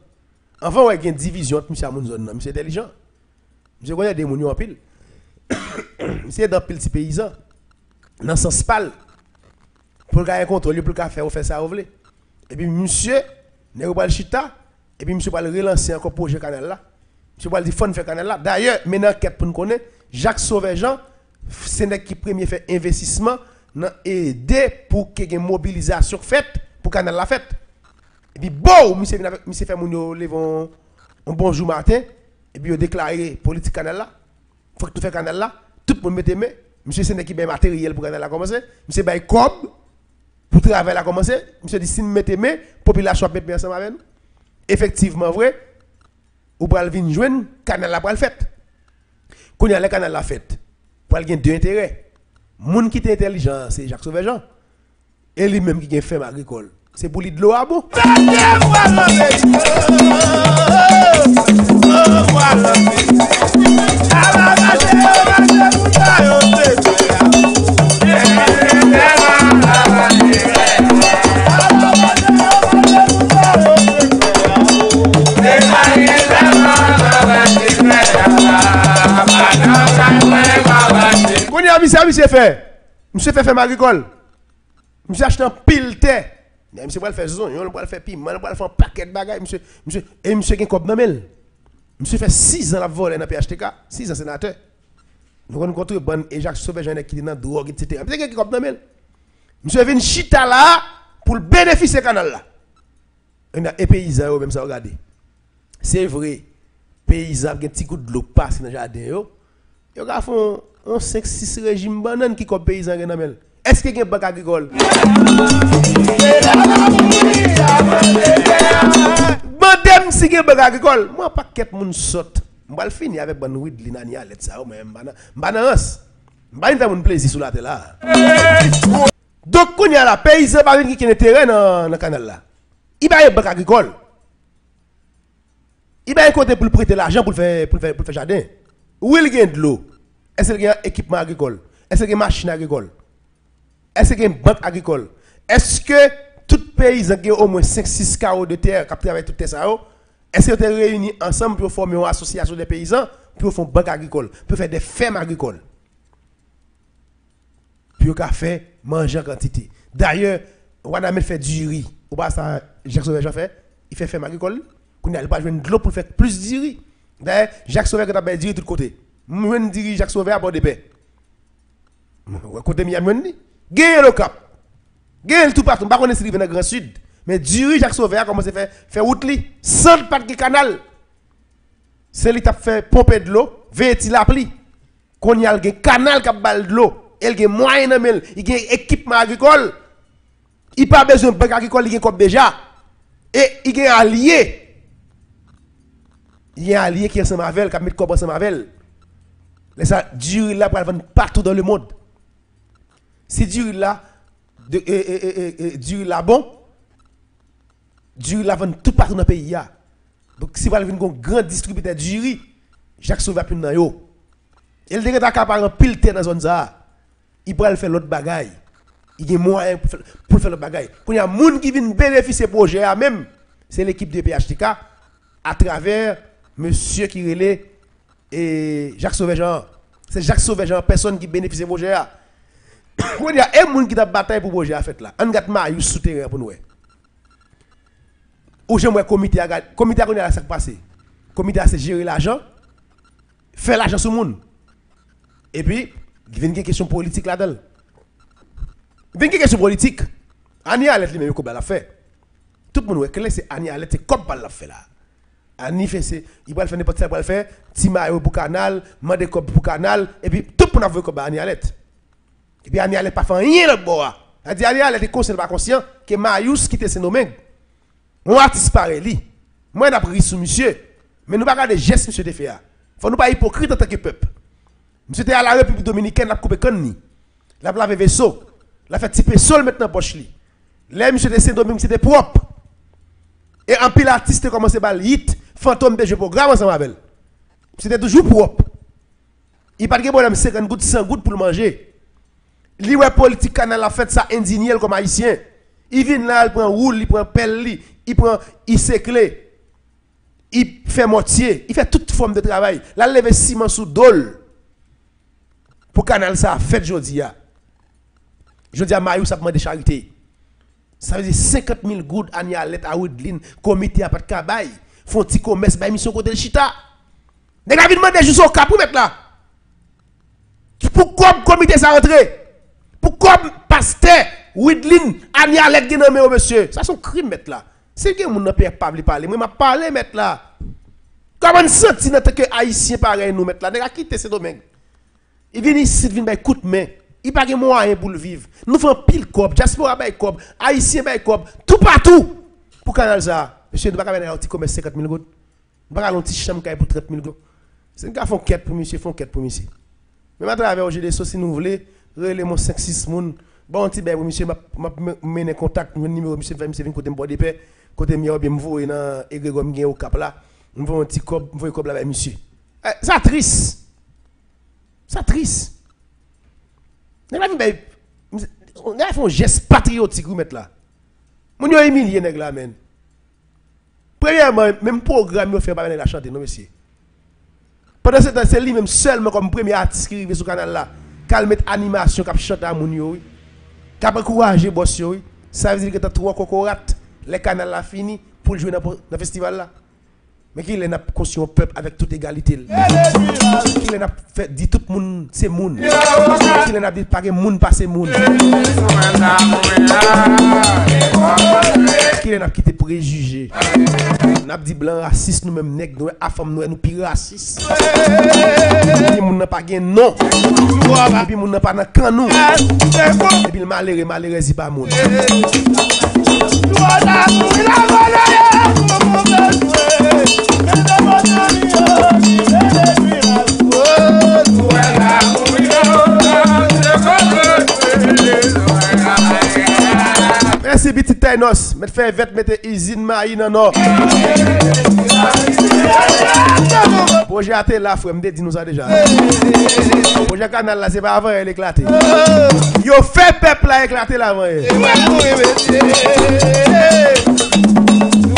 Avant, il y a une division entre monsieur et zone. Monsieur intelligent. Monsieur connaît des mounions en pile. Monsieur dans pile petit paysan. Dans ce sens pâle. Pour qu'il y ait un contrôle, pour qu'il faire ça, vous voulez. Et puis monsieur, n'est pas le chita. Et puis monsieur va le relancer encore projet canal là. monsieur va dire fond faire canal là. D'ailleurs, maintenant enquête pour nous connaître, Jacques Sauvé-Jean, c'est qui premier fait investissement dans aider pour qu'il y ait une mobilisation faite pour canal la fête. Et puis bon, monsieur fait mon lever un bonjour matin et puis il déclaré politique canal là. Faut que tu fais canal là, tout le monde mette main. Monsieur c'est qui ben matériel pour canal là commencer. Monsieur bail comme pour travail là commencer. Monsieur dit si nous mettez main, population va mettre ensemble avec nous. Effectivement vrai, ou pral venir joindre canal là pral fait. Quand il y a le canal la fête, pral gen deux intérêts. Moun qui est intelligent, c'est Jacques Sauvé-Jean. Et lui-même qui est ferme agricole. C'est pour lui de l'eau à bout. Monsieur fait ferme agricole. Monsieur achète un pile terre. Monsieur va le faire zone, on va le faire piment, on va le faire un paquet de bagages. Monsieur qui cop namel. Monsieur fait 6 ans la voler dans PHTK, 6 ans sénateur. Nous avons contrebande et Jacques Sauvé-Jean qui est dans drogue etc. Monsieur qui cop namel. Monsieur vient chita là pour le bénéficier canal là. Et paysans même ça regardez. C'est vrai. Paysans qui un petit coup de l'eau passe dans le jardin yo. Yo ga font on 5-6 régimes banane qui comme paysan genamel. Est-ce qu'il y a un banque agricole? Bandem si il y a un banque agricole. Moi pas qu'être moun saute. On va finir avec ban weed linani alet ça même bananas. M'pa moun plaisir sur la terre là. Donc quand il y a la paysan pas qui a terrain dans canal là. Il va y a un banque agricole. Il va y a un côté pour prêter l'argent pour faire jardin. Où il y a de l'eau? Est-ce qu'il y a un équipement agricole? Est-ce qu'il y a une machine agricole? Est-ce qu'il y a une banque agricole? Est-ce que tout paysan qui a au moins 5-6 carreaux de terre qui travaillent tout ça, est-ce qu'ils sont réunis ensemble pour former une association de paysans pour faire une banque agricole, pour faire des fermes agricoles? Pour faire manger en quantité. D'ailleurs, on a fait du riz. Ou pas ça, Jacques Sauvé-Jean fait? Il fait ferme agricole. On n'a pas besoin de l'eau pour faire plus du riz. D'ailleurs, Jacques Sauvé-Jean a du riz de tous côtés. Moi, je dis Jacques Sauvé à bord de paix. Côté Miami, gagne le cap. Gagne tout partout. Je ne sais pas si dans le Grand Sud. Mais du Jacques Sauvé a commencé à faire route sans pas de canal. C'est lui qui a fait pomper de l'eau, vêtir la pluie. Quand il y a un canal qui a balle de l'eau, il y a moyen de il y a équipement agricole. Il n'a pas besoin de banque agricole, il y a comme déjà. Et il y a un allié. Il y a un allié qui est ensemble avec elle, qui a mis le corps ensemble avec elle. Ça, du riz là pour vendre partout dans le monde. Si du riz là, du riz là bon, du riz là vend tout partout dans le pays. Donc si vous avez un grand distributeur du riz, Jacques Sauvé a pu dans yo. Il dit que t'as capable de pile terre dans la zone ça. Il pourrait faire l'autre bagaille. Il y a moyen pour faire l'autre bagaille. Quand il y a des gens qui viennent bénéficier du projet même, c'est l'équipe de PHTK à travers monsieur qui relève et Jacques Sauvé-Jean. C'est Jacques Sauvé-Jean, personne qui bénéficie du projet. Il y a un monde qui a bataille pour le projet à fait là. On a maillot souterrain pour nous. Ou j'aimerais comité comité à ça passé. Comité à gérer l'argent, faire l'argent sur le monde. Et puis, il y a une question politique là-dedans. Il y a une question politique. Ani Alet lui-même comme l'a fait. Tout le monde est clair, c'est Ani Alet, c'est comme l'a fait là. Ani fait c'est il va faire n'importe quoi, il va faire Timayo pour canal, Mande Cob pour canal et puis tout le monde veut comme Ani Alet. Et puis Ani Alet pas fait rien l'autre bois. A dit Ani Alet est conscient pas conscient que Marius qui était ses nommé. On artiste pareil lui. Moi n'a pris sous monsieur, mais nous pas regarder gestes monsieur de faire. Faut nous pas hypocrite en tant que peuple. Monsieur était à la République dominicaine, la coupe canni. La lavé vaisseau. La fait type sol maintenant poche li. Là monsieur de Saint-Domingue c'était propre. Et en pile artiste commencé par hit, fantôme de jeu programme ensemble avec. C'était toujours propre. Il pas de problème 50 gouttes 100 gouttes pour le manger. Li ouais politique canal a fait ça indigné comme haïtien. Il vient là, il prend roule, il prend pelle, il prend il séclé. Il fait mortier, il fait toute forme de travail. Là lever ciment sous dol. Pour canal ça fait jodi a. Jodi a Mayu ça demande de charité. Ça veut dire 50 000 gouttes annuelles à Woodline, comité à pas de cabay, font petit commerce by mission côté le chita. Nèg la vinn demander juste au cap pour mettre là. Pour comme comité ça rentrer. Pour comme pasteur Widlin Anialet qui nommé au monsieur. Ça son crime mettre là. C'est que mon père pas parler. Moi m'a parler mettre là. Comment senti dans que haïtien pareil nous mettre là. Nèg a quitté ce domaine. Il vient ici, il vient bay coup de main. Il pas de moyen pour le vivre. Nous faisons pile cob, diaspora bay cob, haïtien bay cob, tout partout. Pour canal ça. Monsieur, nous pas faire un petit commerce 50 000 gouttes. Nous pas faire un petit chambre pour 30 000 gouttes. C'est un gars font quête pour monsieur, font quête pour monsieur. Même à travers aujourd'hui, si nous voulons, relais mon 5-6 moun, bon petit pour monsieur, m'a mené contact, mon numéro monsieur, monsieur vient côté de paix, côté mieux bien me voir dans Egrégor m'gain au cap là. Nous faisons un petit cob, nous voyons cob là avec monsieur. Ça triste. Ça triste. On a fait un geste patriotique pour mettre là. On a humilié nèg là men. Premièrement, même programme on fait pas la chanter non monsieur. Pendant ce temps c'est lui même seulement comme premier artiste qui arrive sur canal là, qu'al mettre animation cap chanter à moun yo, cap encourager boss yo. Ça veut dire que t'as trois cocorat, les canal là fini pour jouer dans le festival là. Mais qu'il n'a pas conscient peuple avec toute égalité. Qu'il n'a fait dit tout le monde c'est monde. Qu'il n'a dit pas que monde pas c'est monde. Qu'il n'a quitté préjugé. N'a dit blanc raciste nous même nèg nous afam nous pire raciste. Et monde n'a pas gain non. Et puis monde n'a pas dans camp nous. Et puis malheureux c'est pas monde. Merci petit Tainos, mettre fait vête mettre usine maï non non. Projet à là frère me dit nous ça déjà. Projet canal là c'est pas avant elle éclater. Yo fait peuple là éclater là avant.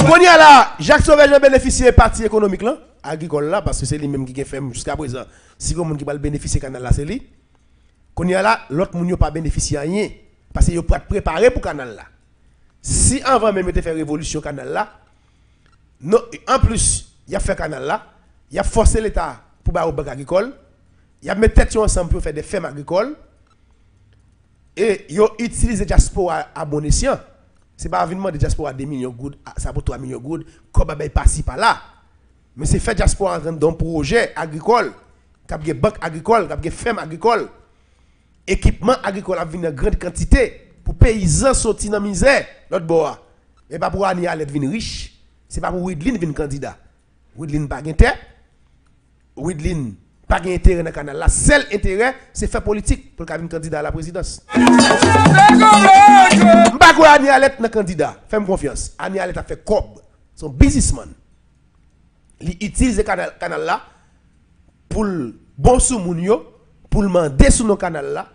Konya là, Jacques Sauvage a bénéficié partie économique là, agricole là parce que c'est lui même qui a fait jusqu'à présent. Si quelqu'un qui va bénéficier canal là c'est lui. Konya là, l'autre moun yo pas bénéficier rien parce que yo pas préparé pour canal là. Si avant même était fait révolution canal là, non, en plus, il a fait canal là, il a forcé l'état pour ba au banque agricole, il a mis tête ensemble pour faire des fermes agricoles et il a utilisé diaspora à bon escient. C'est pas évidemment de diaspora 2 millions de gouttes, ça pour 3 millions de gouttes, comme ben passer par là. Mais c'est fait diaspora dans un projet agricole, qui a des banques agricoles, qui a des fermes agricoles, équipement agricole a venir en grande quantité pour paysans sortir dans la misère, l'autre bois. Mais pas pour Anialet venir riche, c'est pas pour Widlin venir candidat. Widlin pas gain terre, Widlin pas gain intérêt dans le canal. La seul intérêt, c'est faire politique pour qu'il candidat à la présidence. M'pa quoi Anialet dans candidat. Fais-moi confiance. Anialet a fait cob. Son businessman. Il utilise le canal là pour bon sous moun yo, pour le demander sur nos canal là,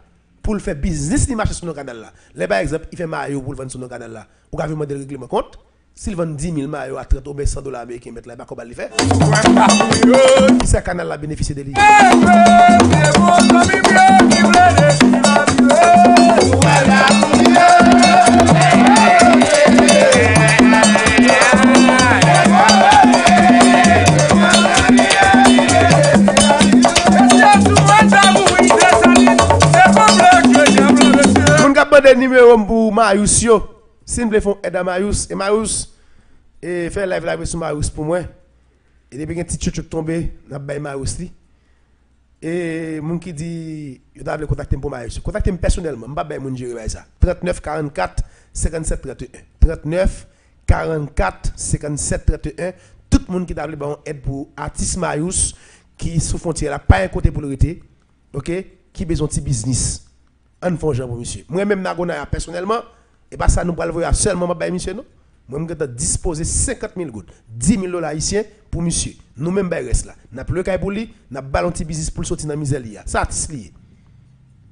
pour le faire business, il marche sur nos canal là. Les par exemple, il fait maillot pour le vendre sur nos canal là. Ou avez demander le règlement compte. S'il vend 10 000 maillots à 30 ou $100 américains, mettre là, comment il fait? Qui c'est canal là bénéficier de lui? Le numéro pour Marius yo. Si vous voulez faire aide à Marius, et Marius, et faire live sur Marius pour moi. Et depuis qu'un petit chouchou tombé, n'a pas Marius li. Et mon qui dit, je dois le contacter pour Marius. Contactez-moi personnellement, je ne vais pas gérer ça. 39 44 57 31. 39 44 57 31. Tout le monde qui doit le aide pour artiste Marius qui sous frontière là, pas un côté pour le rester. OK? Qui besoin de petit business. On fait genre pour monsieur. Moi-même, Nagona, personnellement, et pas ça, nous allons voir seulement ma monsieur, non? Moi-même, je disposer 50 000 gouttes, 10 000 $ haïtiens pour monsieur. Nous-mêmes, nous reste là. Nous n'avons plus le cas pour lui, nous avons ballon petit business pour sortir dans la misère. Ça, c'est lié.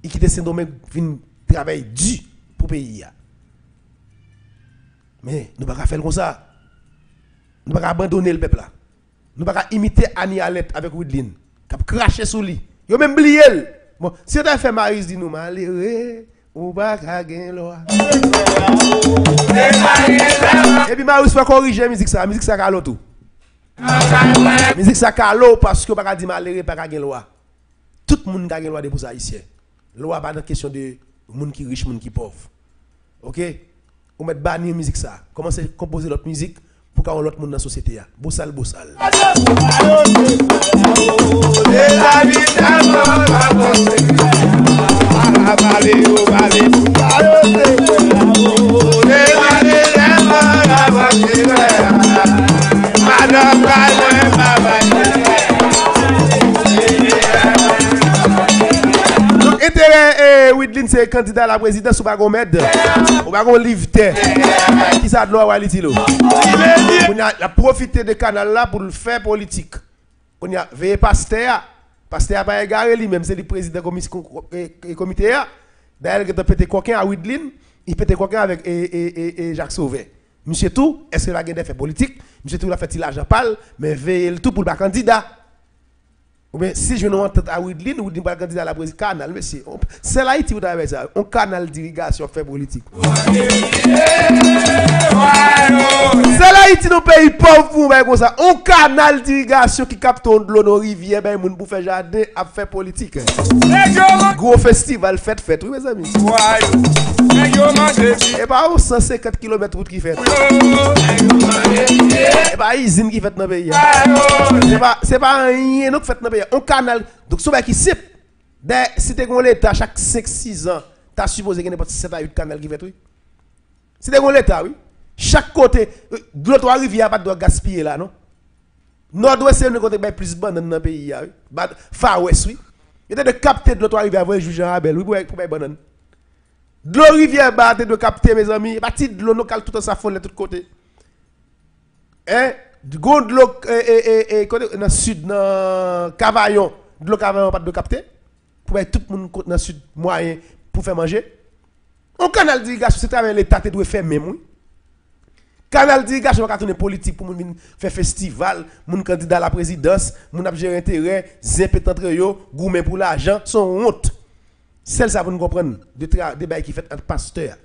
Et qui décide de faire travail dur pour le pays. Mais nous ne pouvons pas faire comme ça. Nous ne pouvons pas abandonner le peuple là. Nous ne pouvons pas imiter Anialet avec Widlin, qui a craché sur lui. Ils ont même oublié. Bon, si on a fait Maris, dit nous, malheureux, ou pas gagner loi. Et puis Maris va corriger la musique, ça a l'autre. Musique ça calo parce que pas dire malheureux pas gagner loi. Tout le monde gagne loi de pour ça haïtien. Loi pas dans question de monde qui riche, monde qui pauvre. OK? On met bannir musique ça. Commencer à composer l'autre musique pour qu'on l'autre monde dans la société. Bossal, bossal. Donc, intérêt, Widlin, c'est candidat à la présidence, ou pas qu'on m'aide, ou pas qu'on livre terre. Qui ça de l'eau à l'itilo? On a profité de canal là pour le faire politique. On a veillé pasteur. Pasteur pas égaré lui-même, c'est le président du comité. D'ailleurs, il a pété coquin à Widlin, il pété coquin avec Jacques Sauvé. Monsieur tout, est-ce que la guerre fait politique? Monsieur tout, il a fait l'argent pâle, mais veille le tout pour le candidat. Ou bien, si je ne entends à Widlin, ou pas candidat à la présidence, canal, monsieur. C'est là que vous avez ça. Un canal d'irrigation fait politique. C'est là que nous pays pauvres pour comme ça. Un canal d'irrigation qui capte de l'eau dans la rivière, ben, pour faire jardin, à faire politique. Gros festival, fête, oui, mes amis. Et pas 150 km route qui fait. Et pas usine qui fait dans le pays. C'est pas rien qui fait dans le pays. Un canal. Donc, ce qui c'est, si tu as l'État chaque 5-6 ans, tu as supposé qu'il y a 7 à 8 canaux qui fait, oui. Si tu as l'État, oui. Chaque côté, de l'autre rivière, pas de gaspiller là, non? Nord-ouest, c'est le côté plus bon dans le pays, oui. Far West, oui. Il y a de capter de l'autre rivière, vous juger Rabel, oui, pour faire bonne. De l'eau rivière, de capter, mes amis, parti de l'eau, nous calme tout ça, folle de tous côtés. Hein? De l'eau, dans le sud, dans Cavaillon, de l'eau Cavaillon, pas de capter. Pour mettre tout le monde dans le sud moyen pour faire manger. Un canal d'irrigation, c'est travail l'État qui doit faire même, oui. Canal d'irrigation, on va tourner politique pour faire festival, mon candidat à la présidence, mon gérer intérêt, zépet entre eux, gourmet pour l'argent, son honte. Celle ça, vous nous comprenez, des bails qui fait un pasteur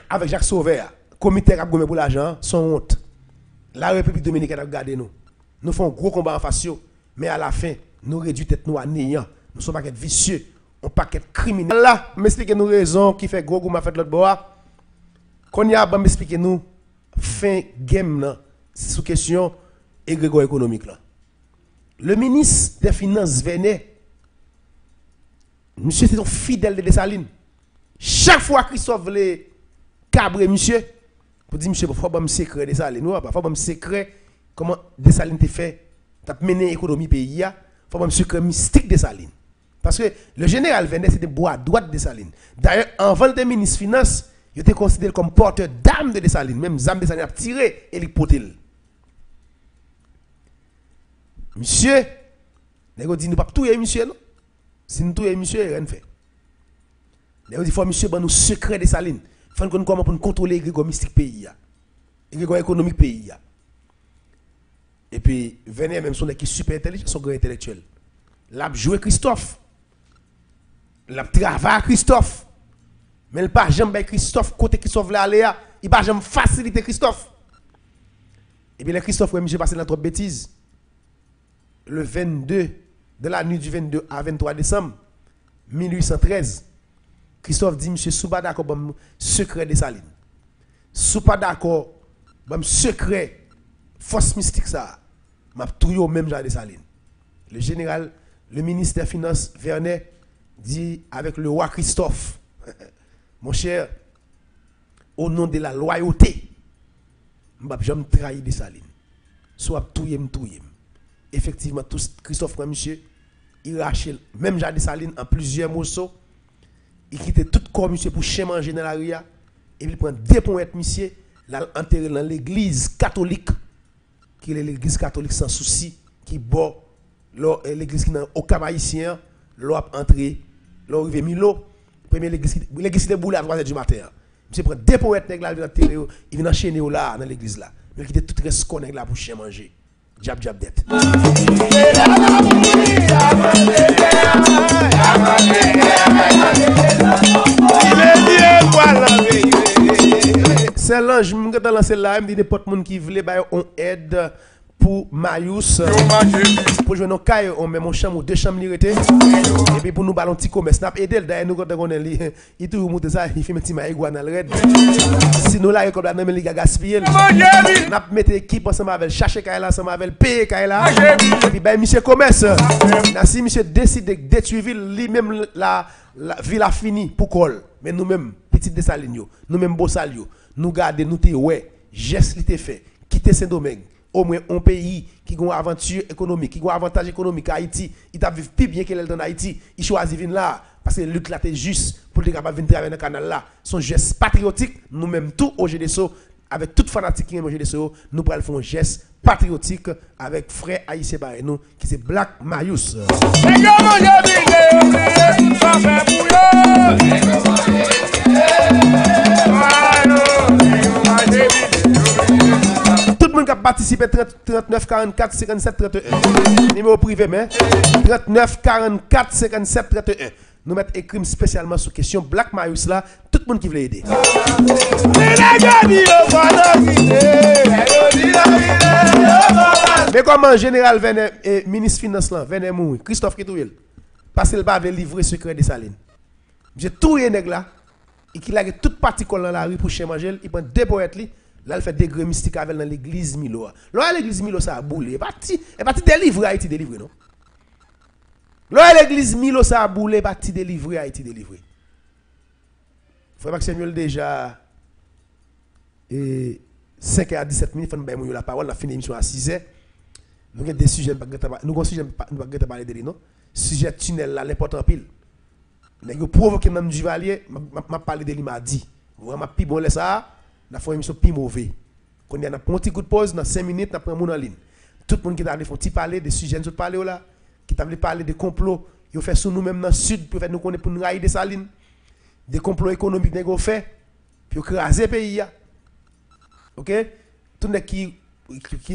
avec Jacques Sauveur, comité qui a gourmet pour l'argent, son honte. La République dominicaine a gardé nous. Nous faisons un gros combat en face, mais à la fin, nous réduisons tête nous à néant. Nous sommes pas vicieux, on pas criminels. Là, m'expliquez nous raison qui fait gros gourmet fait l'autre bois. Qu'on y a m'expliquer nous fin game là sous question égrégore économique là. Le ministre des Finances venait. Monsieur c'est un fidèle de Dessalines. Chaque fois Christophe voulait cabrer monsieur pour dire monsieur faut pas me secret Dessalines. Non pas faut pas me secret comment Dessalines te fait t'as mené l'économie pays a faut pas me secret mystique Dessalines. Parce que le général venait c'était bois droite de Dessalines. D'ailleurs avant le ministre Finances il était considéré comme porteur d'armes de Dessalines. Même Zam Dessalines a tiré et il potel. Monsieur, nous dit nous pas tout monsieur non. Si nous tout monsieur, rien fait. Nous dit faut monsieur ban nous secret Dessalines. Faut qu'on comment pour contrôler l'égrégore mystique pays a. L'égrégore économique pays a. Et puis venez même son équipe super intelligent, son grand intellectuel. L'a joué Christophe. L'a travaillé Christophe. Mais il pas jamais Christophe côté Christophe là aller, il pas jamais faciliter Christophe. Et bien le Christophe ouais monsieur passé dans trop bêtise. Le 22 de la nuit du 22 à 23 décembre 1813, Christophe dit monsieur sous pas d'accord bon secret de Dessalines. Sous pas d'accord bon secret force mystique ça. M'a tout même genre Dessalines. Le général, le ministre des Finances Vernet dit avec le roi Christophe mon cher, au nom de la loyauté, je ne vais jamais trahir Dessalines. Soit touye. Effectivement, tout Christophe monsieur, il rachète même Jacques Dessalines en plusieurs morceaux. Il quitte tout corps monsieur pour chien manger dans la ria. Et il prend des points monsieur, l'a enterré dans l'église catholique, qui est l'église catholique sans souci, qui bord l'église qui n'a aucun haïtien, l'on entré, l'on arrivé Milo. Premier l'église de boule à 3h du matin. Monsieur prend deux poètes nèg là il vient enchaîner là dans l'église là. Mais qui était tout reste connaît là pour chien manger. Jab det. C'est frère Lange, je vais lancer là, me dit n'importe monde qui veut bah on aide pour Marius pour jouer nos cailles on met mon chambre deux chambres lirité et puis pour nous ballon petit commerce n'a aider d'ailleurs nous quand on est il tout monter ça il fait un petit maïgua dans le red sinon là comme là dans les gars gaspiller n'a mettre équipe ensemble avec chercher caille là ensemble avec payer caille là et puis bah monsieur commerce là si monsieur décide de détruire ville lui-même la ville a fini pour col mais nous même petit Dessalines nous même Bossalio nous garder nous té ouais geste li té fait quitter Saint-Domingue au moins un pays qui a une aventure économique, qui a un avantage économique à Haïti, il t'a vivre plus bien qu'il est dans Haïti, il choisit venir là parce que Luc là est juste pour être capable de venir travailler dans le canal là. Son geste patriotique, nous-mêmes tout au GDSO, avec toute fanatique qui est au GDSO, nous pourrons faire un geste patriotique avec frère haïtien par nous qui c'est Black Marius. Tout le monde qui a participé 39 44 57 31. Numéro privé mais 39 44 57 31. Nous mettons écrit spécialement sur question Black Marius là, tout le monde qui veut aider. Mais comme en général venait ministre finance là, venait mourir Christophe Kitouil parce qu'il pas livrer secret de Saline. J'ai tout les nèg là, et qu'il a toute partie dans la rue pour chez manger, il prend deux poètes li. Là, il fait des grès mystiques avec dans l'église Milo. Là, l'église Milo, ça a boulé. Il est parti délivrer Haïti, délivrer, non? Là, l'église Milo, ça a boulé, il est parti délivrer Haïti, délivrer. Frère Maxime, déjà, 5h à 17 minutes, il faut la parole, on a fini l'émission à 6h. Nous avons des sujets, nous avons des sujets, nous avons parler de lui, non? Sujet tunnel, là, l'important pile. Nous avons provoqué même du Valier, je parlé de lui, m'a dit. Vraiment, plus bon, ça. Nous avons fait une émission plus mauvaise. Quand on a un petit coup de pause, dans 5 minutes, nous avons pris un en ligne. Tout le monde qui a fait parler des sujets nous parler là, qui a parlé des complots, ils ont fait sur nous-mêmes dans le sud pour faire nous connaître pour nous railler des salines, des complots économiques qu'ils ont fait, pour écraser le pays. Ok? Tout le monde qui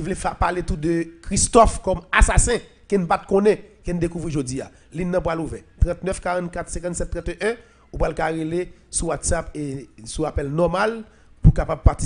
voulait parler tout de Christophe comme assassin, qui ne pas connaît, qui ne découvre aujourd'hui. Ligne n'a pas ouvert. 39 44 57 31, ou pas le carré sur WhatsApp et sur appel normal pour capable participer.